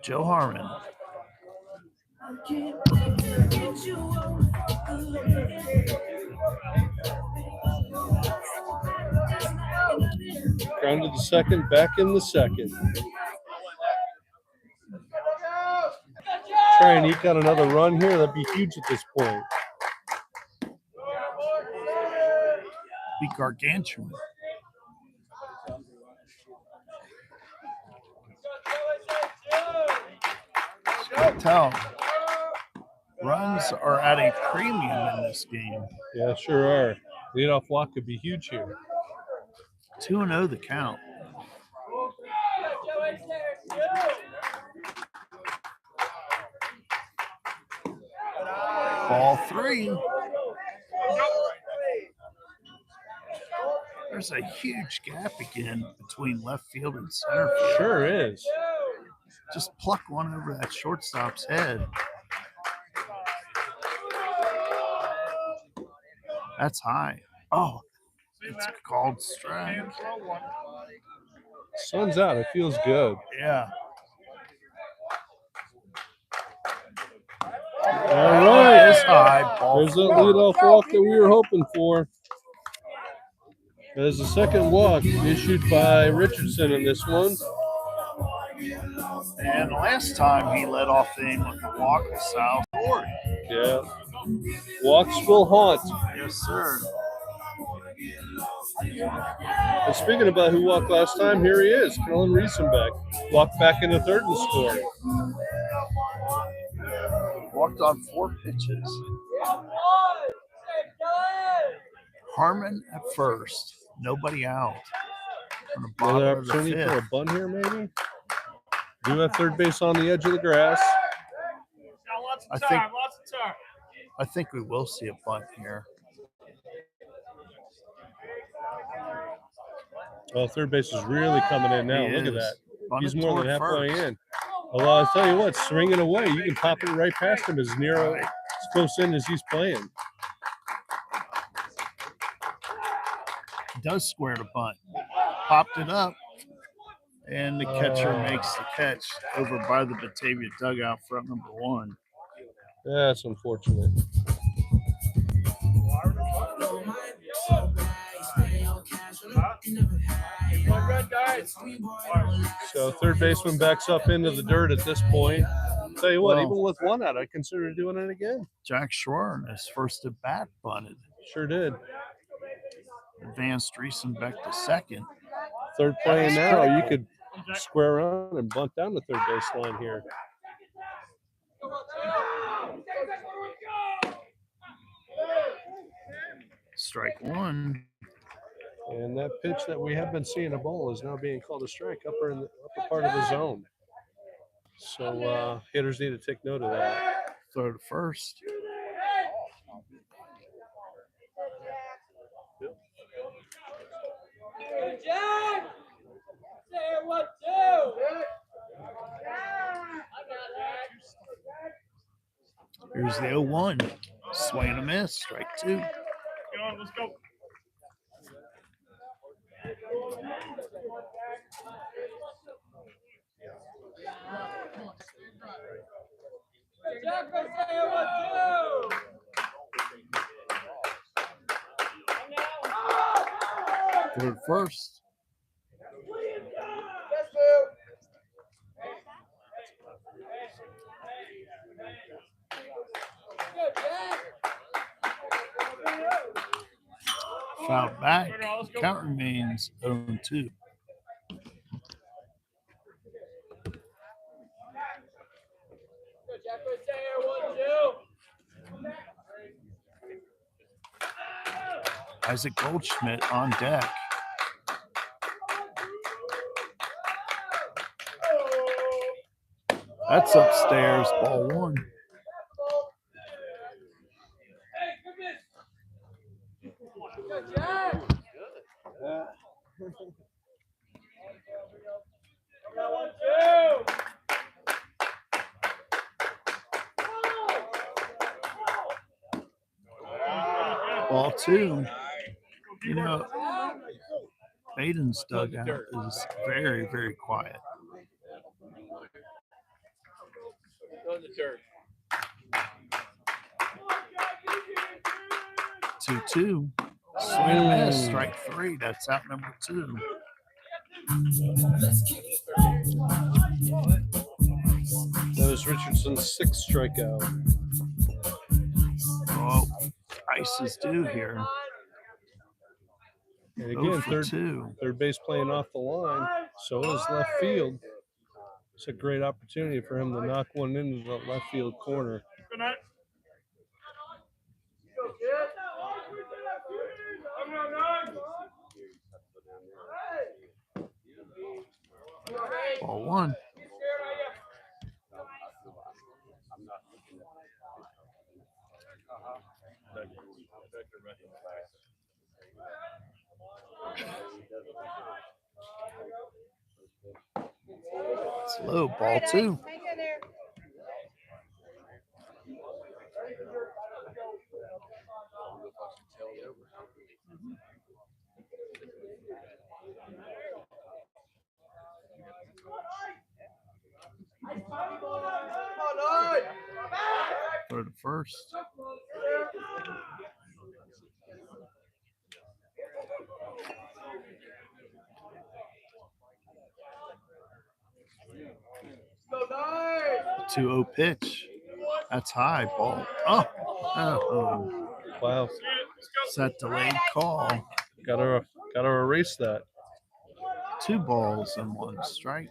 Joe Harmon. Grounded to second, back in the 2nd. Try and eke out another run here. That'd be huge at this point. Be gargantuan. Tell runs are at a premium in this game. Yeah, sure are. Leadoff walk could be huge here. 2-0 the count. Ball 3. There's a huge gap again between left field and center field. Sure is. Just pluck one over that shortstop's head. That's high. Oh, it's called strike. Sun's out. It feels good. Yeah. All right. It's high. Ball There's that 4. leadoff walk that we were hoping for. There's the second walk issued by Richardson in this one. And last time he led off the inning with a walk to South Florida. Yeah. Walks will haunt. Yes, sir. And speaking about who walked last time, here he is, Kellen Riesenbeck. Walked back in the 3rd and scored. walked on 4 pitches. Harmon at first, nobody out. On the bottom Another of the opportunity for a 5th. bunt here, maybe. Do have third base on the edge of the grass. Got lots of I time. think- Lots of time. I think we will see a bunt here. Oh, third base is really coming in now. He Look at is. that. Bunted He's more than toward halfway first. in. Although I'll tell you what, swinging away, you can pop it right past him as Right. as close in as he's playing. Does square the bunt. Popped it up. And the catcher makes the catch over by the Batavia dugout, front number 1. That's unfortunate. So third baseman backs up into the dirt at this point. Tell you what, Well, even with one out, I consider doing it again. Jack Schwarn, his first at bat, bunted. Sure did. Advanced Riesenbeck to second. Third play That's now, you critical. could square around and bunt down the third base line here. Strike 1. And that pitch that we have been seeing a ball is now being called a strike upper in the upper part of the zone. So hitters need to take note of that. Throw to first. Jack! Say what do? Here's the 0-1. Swing and a miss. Strike 2. Go on, let's go. Jack, say what do? Throw to first. Foul back. Count remains 0-2. Jack, say what do? Isaac Goldschmidt on deck. That's upstairs. Ball 1. Jack! What do? Ball 2. You know, Baden's dugout is very, very quiet. Go in the dirt. 2-2. Swing and miss. Strike 3. That's out number 2. That was Richardson's 6th strikeout. Oh, ice is due here. And 0 again, for 2. third base playing off the line. So is left field. It's a great opportunity for him to knock one into the left field corner. Good night. Ball 1. It's low. Ball 2. Throw to first. The 2-0 pitch. That's high. Ball. Oh. Wow. Set delayed call. Gotta erase that. 2 balls and 1 strike.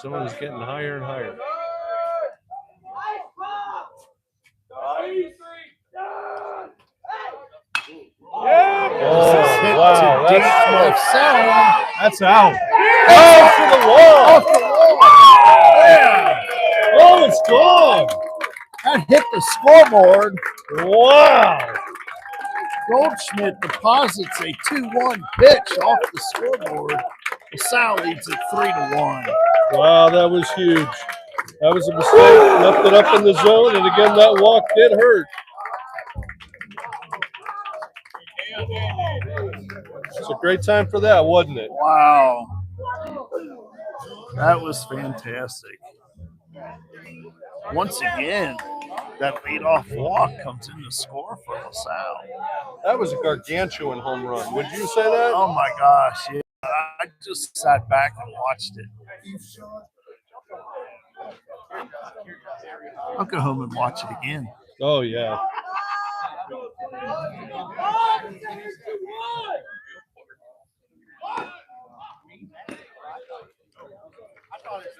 Someone's getting higher and higher. left zone. That's out. Oh, to the wall. Off the wall. Yeah. Oh, it's gone. That hit the scoreboard. Wow. Goldschmidt deposits a 2-1 pitch off the scoreboard. LaSalle leads it 3-1. Wow, that was huge. That was a mistake. Left it up in the zone, and again, that walk did hurt. It's a great time for that, wasn't it? Wow. That was fantastic. Once again, that leadoff walk comes in to score for LaSalle. That was a gargantuan home run. Would you say that? Oh my gosh, yeah. I just sat back and watched it. I'll go home and watch it again. Oh, yeah.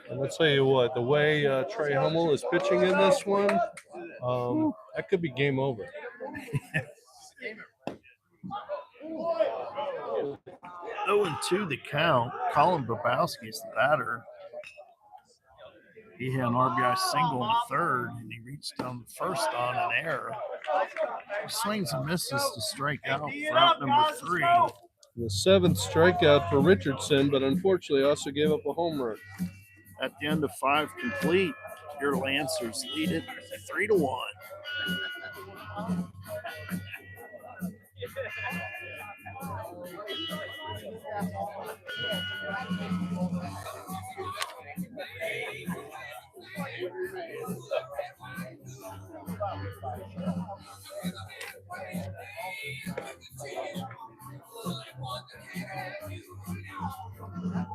And I'll tell you what, the way Trey Hummel is pitching in this one, that could be game over. 0-2 the count. Colin Babowski's the batter. He had an RBI single in the third, and he reached on the first on an error. He swings and misses to strike out for out number 3. The 7th strikeout for Richardson, but unfortunately also gave up a home run. At the end of 5 complete, your Lancers lead it 3-1.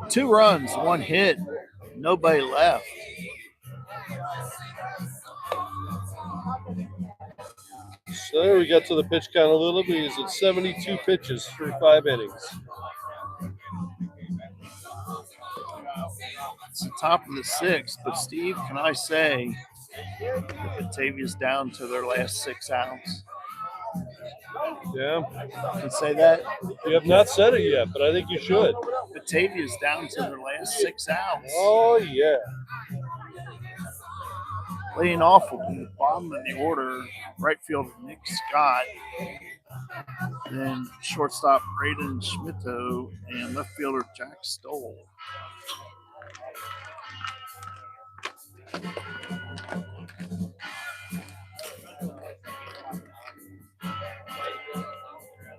Two runs, 1 hit, nobody left. So there we got to the pitch count a little bit. It's 72 pitches through 5 innings. It's the top of the 6th, but Steve, can I say Batavia's down to their last 6 outs? Yeah. Can you say that? You have not said it yet, but I think you should. Batavia's down to their last 6 outs. Oh, yeah. Leading off will be the bottom of the order, right fielder Nick Scott, then shortstop Braden Schmitto, and left fielder Jack Stoll.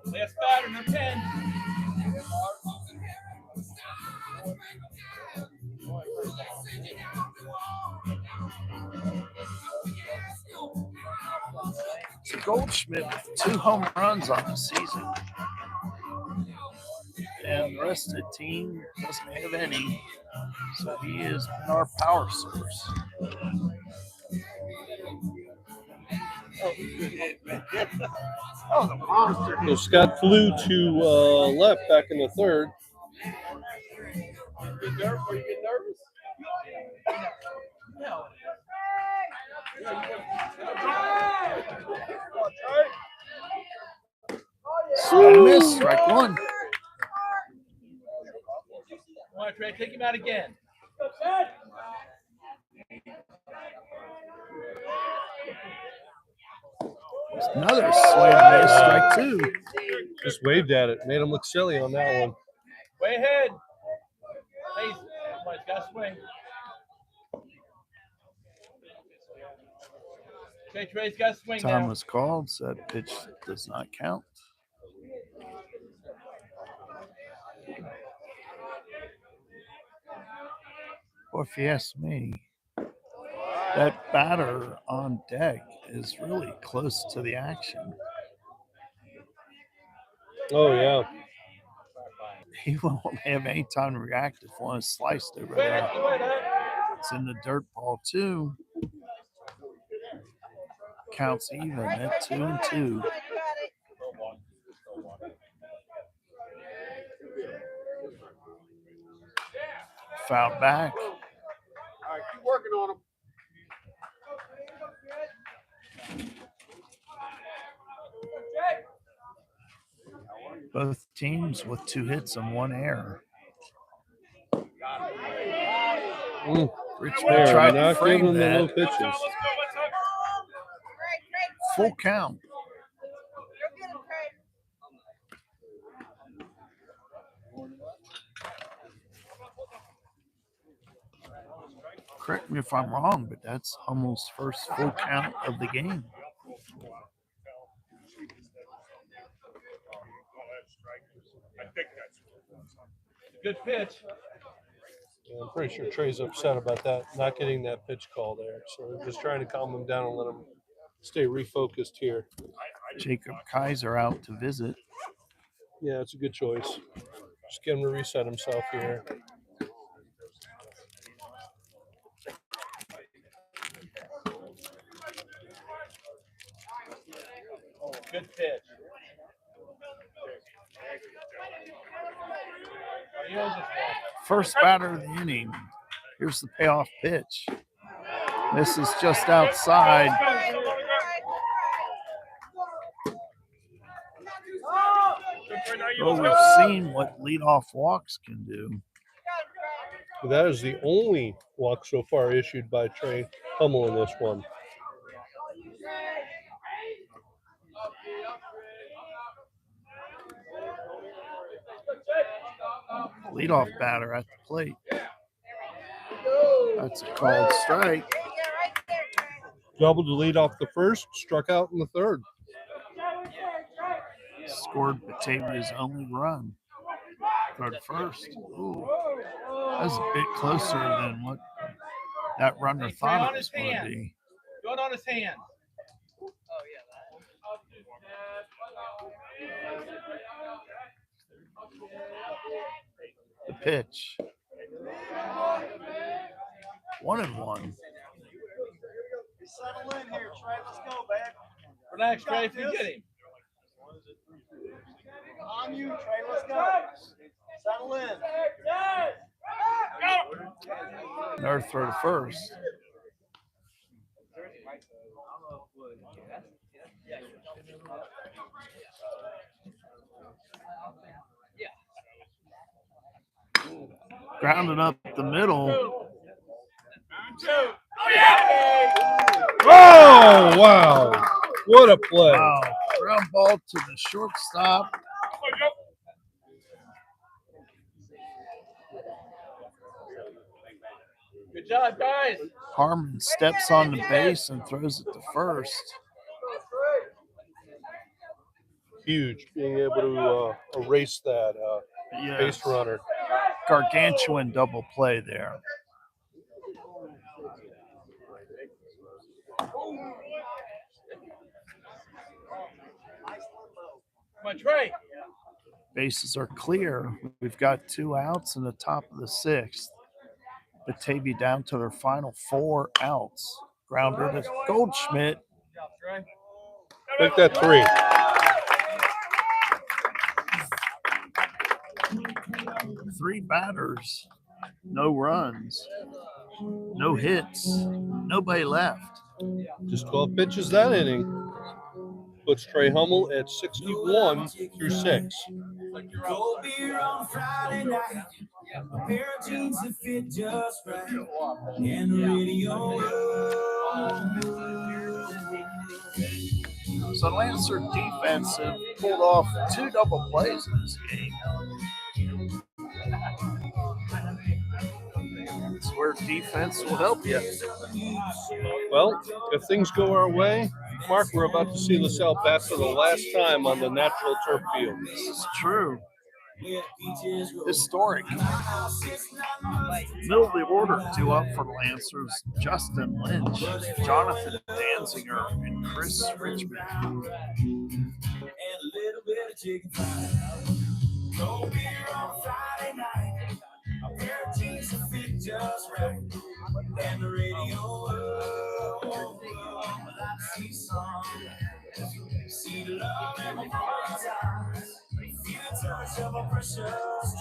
Last batter, number 10. So Goldschmidt with 2 home runs on the season. And the rest of the team doesn't have any. So he is our power source. Oh, the monster. So Scott flew to left back in the 3rd. Are you getting nervous? No. Swing miss, strike 1. Come on, Trey, take him out again. Another swing miss, strike 2. Just waved at it. Made him look silly on that one. Way ahead. Hey, come on, he's got to swing. Okay, Trey's got to swing Time now. was called, so that pitch does not count. Well, if you ask me, that batter on deck is really close to the action. Oh, yeah. He won't have any time to react if one is sliced over there. It's in the dirt ball, too. Counts even at 2-2. Foul back. All right, keep working on him. Both teams with 2 hits and 1 error. Richmond They're tried to not frame giving the low that. pitches. Full count. Correct me if I'm wrong, but that's Hummel's first full count of the game. Good pitch. Yeah, I'm pretty sure Trey's upset about that, not getting that pitch call there. So we're just trying to calm him down and let him stay refocused here. Jacob Kaiser out to visit. Yeah, it's a good choice. Just get him to reset himself here. Good pitch. First batter of the inning. Here's the payoff pitch. This is just outside. Oh, we've seen what leadoff walks can do. That is the only walk so far issued by Trey Hummel in this one. Leadoff batter at the plate. That's a called strike. Doubled the lead off the first, struck out in the third. Scored Batavia's only run. Third first. Ooh, that was a bit closer than what that runner thought it was going to be. Do it on his hand. The pitch. 1-1. Settle in here, Trey. Let's go, man. Relax, Trey. If you get him. On you, Trey. Let's go. Settle in. Another throw to first. Grounded up the middle. Oh, wow. What a play. Wow. Ground ball to the shortstop. Good job, guys. Harmon steps on the base and throws it to first. Huge being able to erase that base runner. Gargantuan double play there. Come on, Trey. Bases are clear. We've got 2 outs in the top of the 6th. Batavia down to their final 4 outs. Grounder to Goldschmidt. Make that 3. Three batters, no runs, no hits, nobody left. Just 12 pitches that inning. Puts Trey Hummel at 61 through 6. Cold beer on Friday night, a pair of jeans that fit just right, and the radio. So Lancer defense have pulled off 2 double plays in this game. It's where defense will help you. Well, if things go our way, Mark, we're about to see LaSalle bat for the last time on the natural turf field. This is true. Historic. Middle of the order, 2 up for the Lancers. Justin Lynch, Jonathan Danziger, and Chris Richmond. And a little bit of chicken fried. Cold beer on Friday night, a pair of jeans that fit just right, and the radio. I see some, see the love in my brother's eyes. Feel the touch of a precious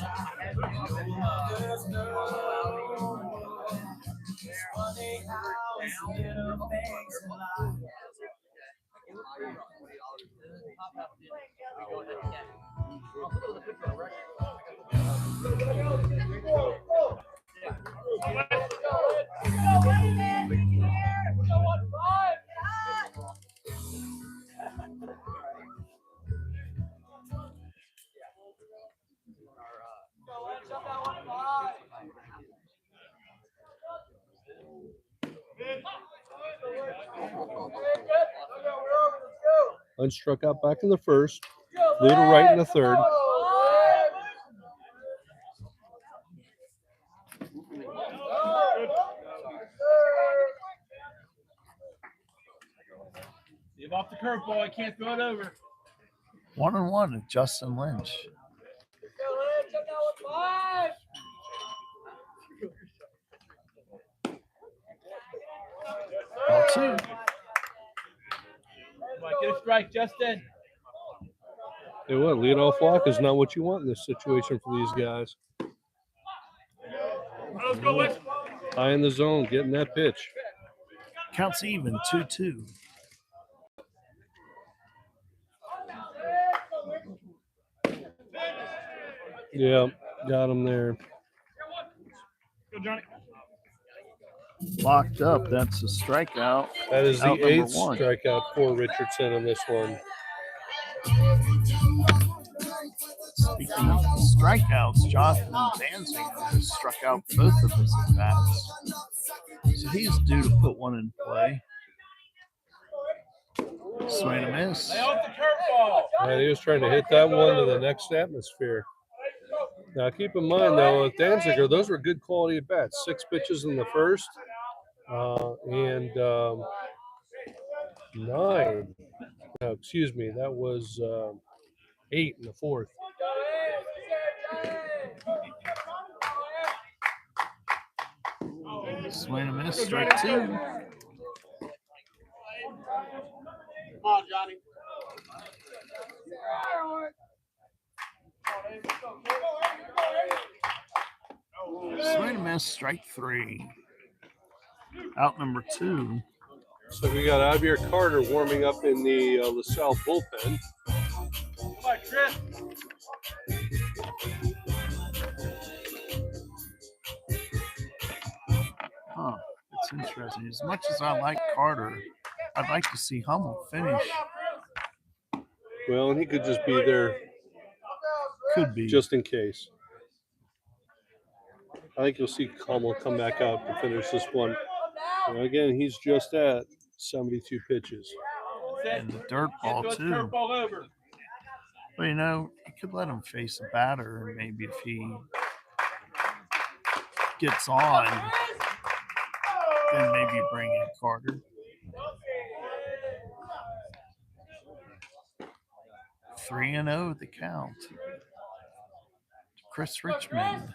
time. No others know. It's funny how it's little things in life. Unstruck out back in the first. Flew to right in the third. Give off the curveball. I can't throw it over. 1-1 with Justin Lynch. Ball 2. Come on, get a strike, Justin. Hey, what? Leadoff walk is not what you want in this situation for these guys. Let's go, Wes. High in the zone, getting that pitch. Counts even, 2-2. Yeah, got him there. Go, Johnny. Locked up. That's a strikeout. That is the Out number 8th 1. strikeout for Richardson in this one. Speaking of strikeouts, Jonathan Danziger has struck out both of his at-bats. So he's due to put one in play. Swing and a miss. Lay off the curveball. And he was trying to hit that one to the next atmosphere. Now, keep in mind, though, with Danziger, those were good quality at bats. 6 pitches in the first and 9. No, excuse me, that was 8 in the fourth. Swing and a miss. Strike 2. Come on, Johnny. Swing and a miss. Strike 3. Out number 2. So we got Javier Carter warming up in the La Salle bullpen. Come on, Chris. Huh. It's interesting. As much as I like Carter, I'd like to see Hummel finish. Well, and he could just be there Could be. just in case. I think you'll see Hummel come back out to finish this one. And again, he's just at 72 pitches. And the dirt ball, Can't throw too. the curveball over. But, you know, you could let him face a batter, and maybe if he gets on, then maybe bring in Carter. 3-0 the count. Chris Richmond.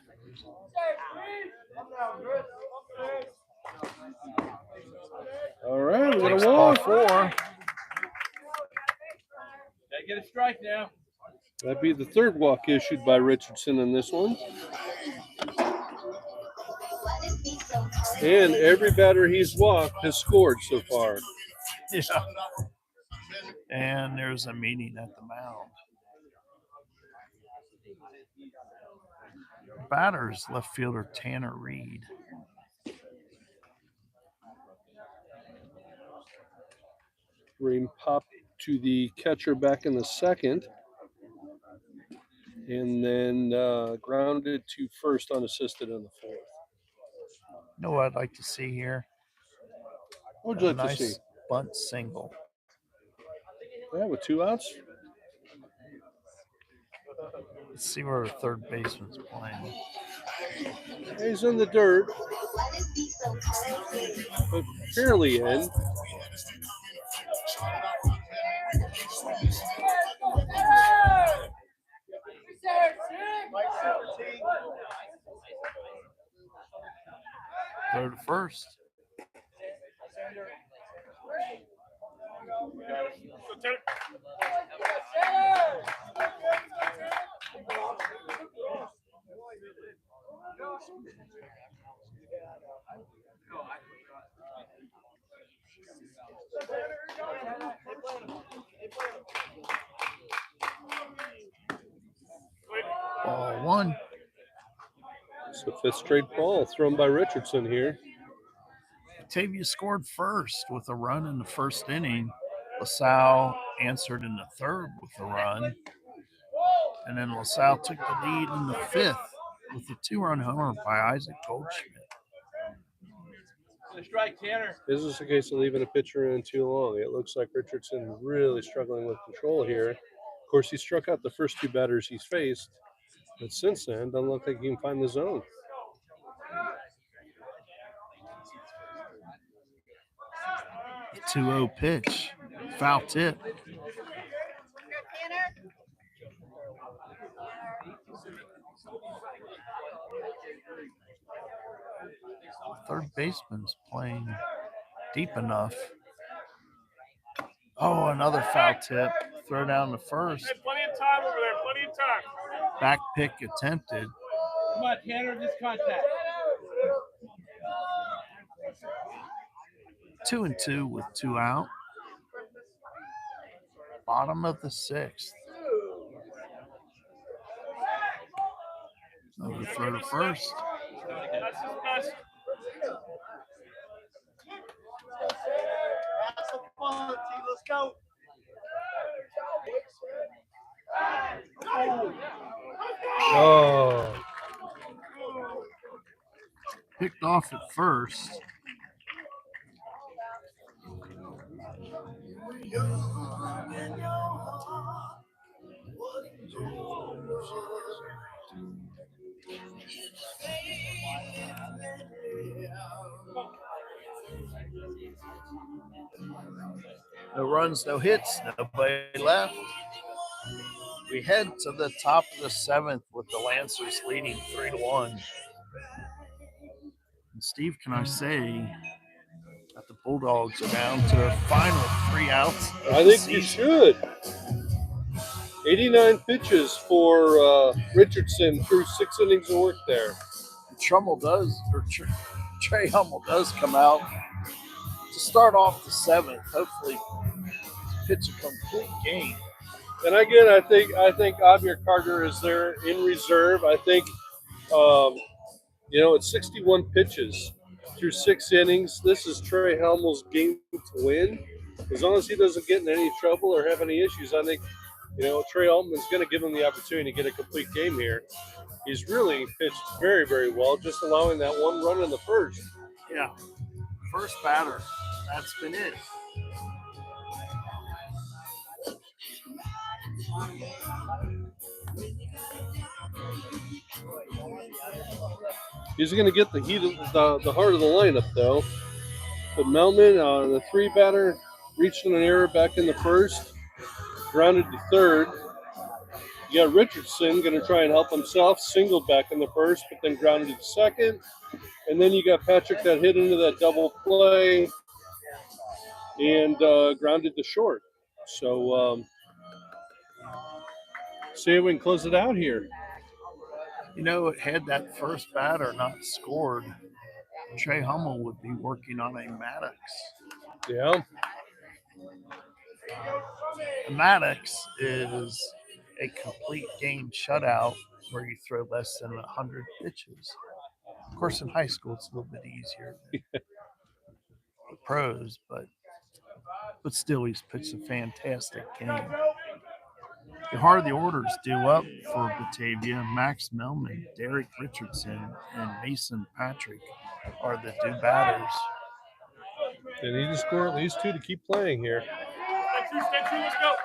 All right, we got Takes a ball walk. 4. Gotta get a strike now. That'd be the third walk issued by Richardson in this one. And every batter he's walked has scored so far. Yeah. And there's a meeting at the mound. Batters left fielder Tanner Reed. Green popped to the catcher back in the second. And then grounded to first unassisted in the fourth. You know what I'd like to see here? What would you A like to nice see? bunt single. Yeah, with 2 outs. Let's see where the third baseman's playing. He's in the dirt, but fairly in. Throw to first. Ball 1. It's the 5th straight ball thrown by Richardson here. Batavia scored first with a run in the first inning. LaSalle answered in the third with a run. And then LaSalle took the lead in the 5th with a 2-run homer by Isaac Goldschmidt. The strike, Tanner. Is this a case of leaving a pitcher in too long? It looks like Richardson really struggling with control here. Of course, he struck out the first 2 batters he's faced, but since then, doesn't look like he can find the zone. The 2-0 pitch. Foul tip. Third baseman's playing deep enough. Oh, another foul tip. Throw down the first. Hey, plenty of time over there. Plenty of time. Back pick attempted. Come on, Tanner. Just contact. 2-2 with 2 out. Bottom of the 6th. Another throw to first. That's his best. Have some fun, T. Let's go. Oh, Picked off at first. No runs, no hits, nobody left. We head to the top of the 7th with the Lancers leading 3-1. And Steve, can I say that the Bulldogs are down to their final 3 outs? I think you should. 89 pitches for Richardson through 6 innings of work there. Trey Hummel does come out to start off the 7th. Hopefully, pitch a complete game. And again, I think Amir Carter is there in reserve. I think, it's 61 pitches through 6 innings. This is Trey Hummel's game to win. As long as he doesn't get in any trouble or have any issues, I think, Trey Altman's going to give him the opportunity to get a complete game here. He's really pitched very, very well, just allowing that 1 run in the first. Yeah. First batter. That's been it. He's going to get the heat of the heart of the lineup, though. But Melman, the 3 batter, reached an error back in the first, grounded to third. You got Richardson going to try and help himself, singled back in the first, but then grounded to second. And then you got Patrick that hit into that double play and grounded to short. So, see if we can close it out here. Had that first batter not scored, Trey Hummel would be working on a Maddox. Yeah. Maddox is a complete game shutout where you throw less than 100 pitches. Of course, in high school, it's a little bit easier than the pros, but still, he's pitched a fantastic game. The heart of the order is due up for Batavia. Max Melman, Derek Richardson, and Mason Patrick are the 2 batters. They need to score at least 2 to keep playing here. Stay true, let's go.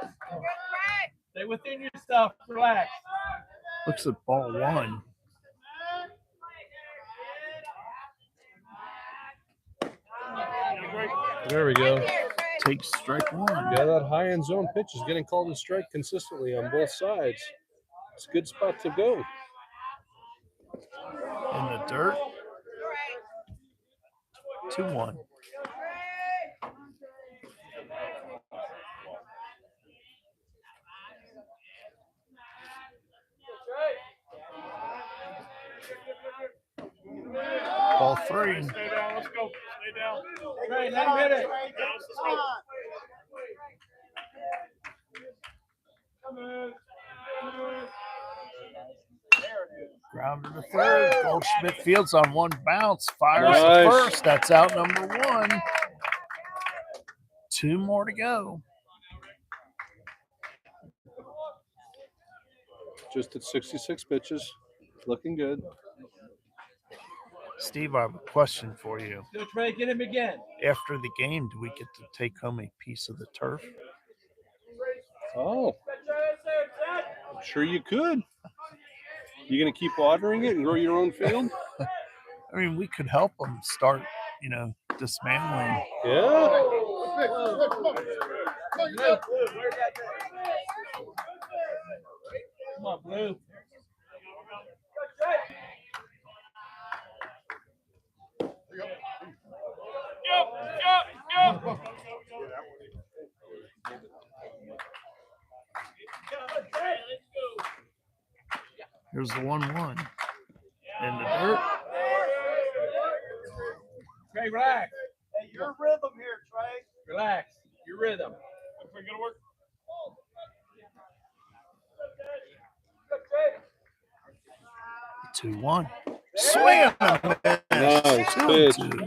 Stay within your stuff. Relax. Looks at ball 1. There we go. Takes strike 1. Yeah, that high end zone pitch is getting called a strike consistently on both sides. It's a good spot to go. In the dirt. 2-1. Ball 3. Stay down. Let's go. Stay down. Trey, let him hit it. Come on. Grounder to third. Goldschmidt fields on 1 bounce. Fires Nice. to first. That's out number 1. 2 more to go. Just at 66 pitches. Looking good. Steve, I have a question for you. Go, Trey, get him again. After the game, do we get to take home a piece of the turf? Oh, I'm sure you could. You gonna keep watering it and grow your own field? I mean, we could help them start, dismantling. Yeah. Come on, Blue. Here's the 1-1 in the dirt. Trey, relax. Hey, your rhythm here, Trey. Relax. Your rhythm. 2-1. Swing. Nice pitch. 2-2.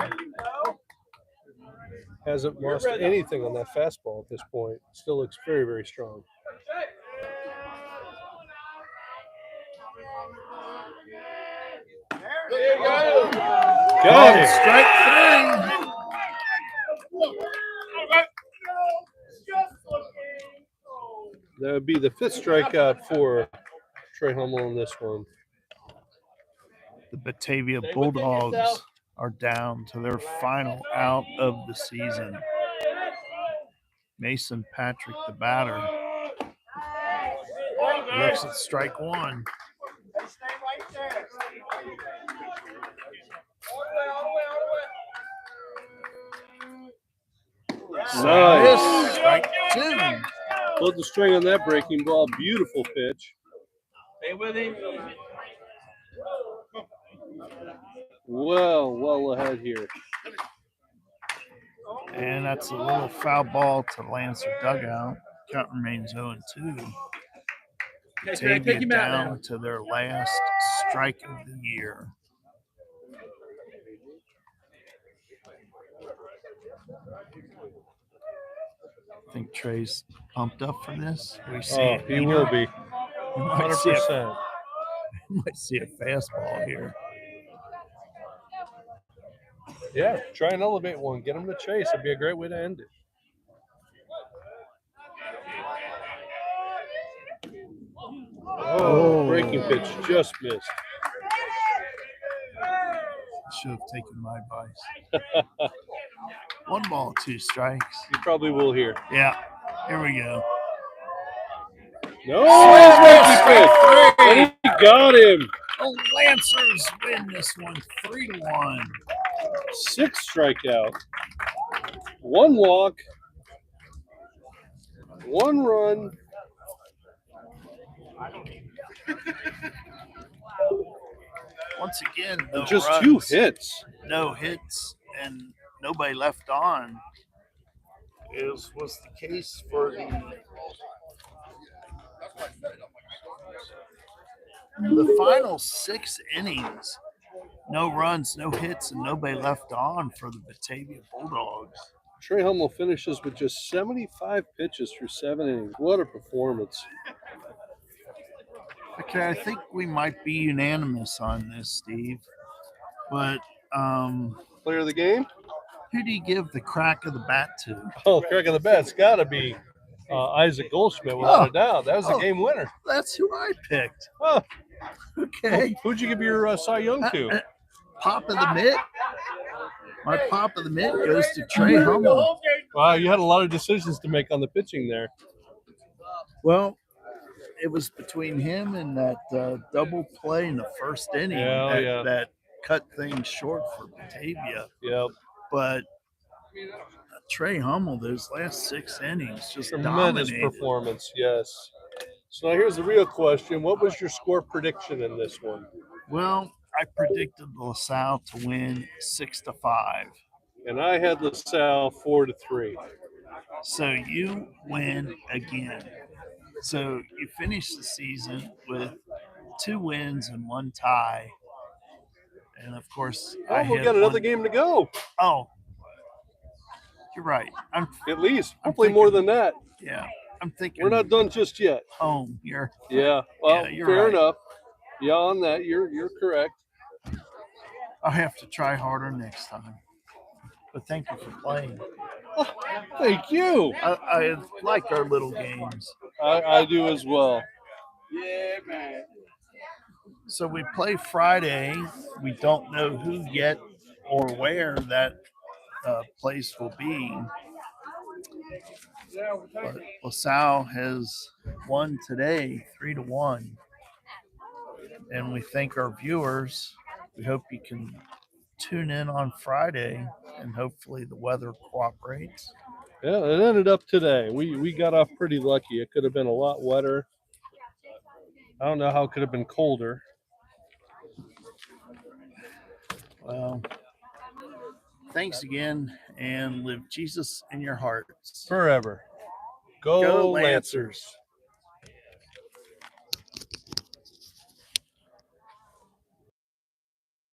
Hasn't lost anything on that fastball at this point. Still looks very, very strong. There you go. Got it. Strike 3. That would be the 5th strikeout for Trey Hummel in this one. The Batavia Bulldogs are down to their final out of the season. Mason Patrick, the batter, looks at strike 1. Hey, stay right there. Nice. Strike 2. Pulled the string on that breaking ball. Beautiful pitch. Stay with him. Well ahead here. And that's a little foul ball to Lancer dugout. Count remains 0-2. Okay, Trey, Batavia take him out now. down to their last strike of the year. I think Trey's pumped up for this. We see Oh, he will be. We might see 100%. might see a fastball here. Yeah, try and elevate one. Get him to chase. It'd be a great way to end it. Oh, breaking pitch just missed. Should have taken my advice. 1 ball, 2 strikes. You probably will hear. Yeah, here we go. No, breaking pitch. And he got him. The Lancers win this one 3-1. 6 strikeout. 1 walk. 1 run. Once again, no Just runs, 2 hits. no hits, and nobody left on. Was the case for the final 6 innings. No runs, no hits, and nobody left on for the Batavia Bulldogs. Trey Hummel finishes with just 75 pitches through 7 innings. What a performance. Okay, I think we might be unanimous on this, Steve. But Player of the game? who do you give the crack of the bat to? Oh, crack of the bat's got to be Isaac Goldschmidt, without a doubt. That was a game winner. That's who I picked. Oh, Okay. who'd you give your Cy Young to? Pop of the mitt. My pop of the mitt goes to Trey Hummel. Wow, you had a lot of decisions to make on the pitching there. Well, it was between him and that double play in the first inning that cut things short for Batavia. Yep. But Trey Hummel, those last 6 innings, just Tremendous dominated. performance, yes. So now here's the real question. What was your score prediction in this one? Well, I predicted La Salle to win 6-5. And I had LaSalle 4-3. So you win again. So you finish the season with 2 wins and 1 tie. And of course, Oh, we've got another game to go. Oh, you're right. At least. Hopefully more than that. Yeah, I'm thinking. We're not done just yet. Home here. Yeah. Well, Yeah, you're fair right. enough. Yeah, on that, you're correct. I'll have to try harder next time. But thank you for playing. Thank you. I like our little games. I do as well. Yeah, man. So we play Friday. We don't know who yet or where that place will be. But LaSalle has won today 3-1. And we thank our viewers. We hope you can tune in on Friday and hopefully the weather cooperates. Yeah, it ended up today. We got off pretty lucky. It could have been a lot wetter. I don't know how it could have been colder. Well, thanks again and live Jesus in your hearts. Forever. Go Lancers.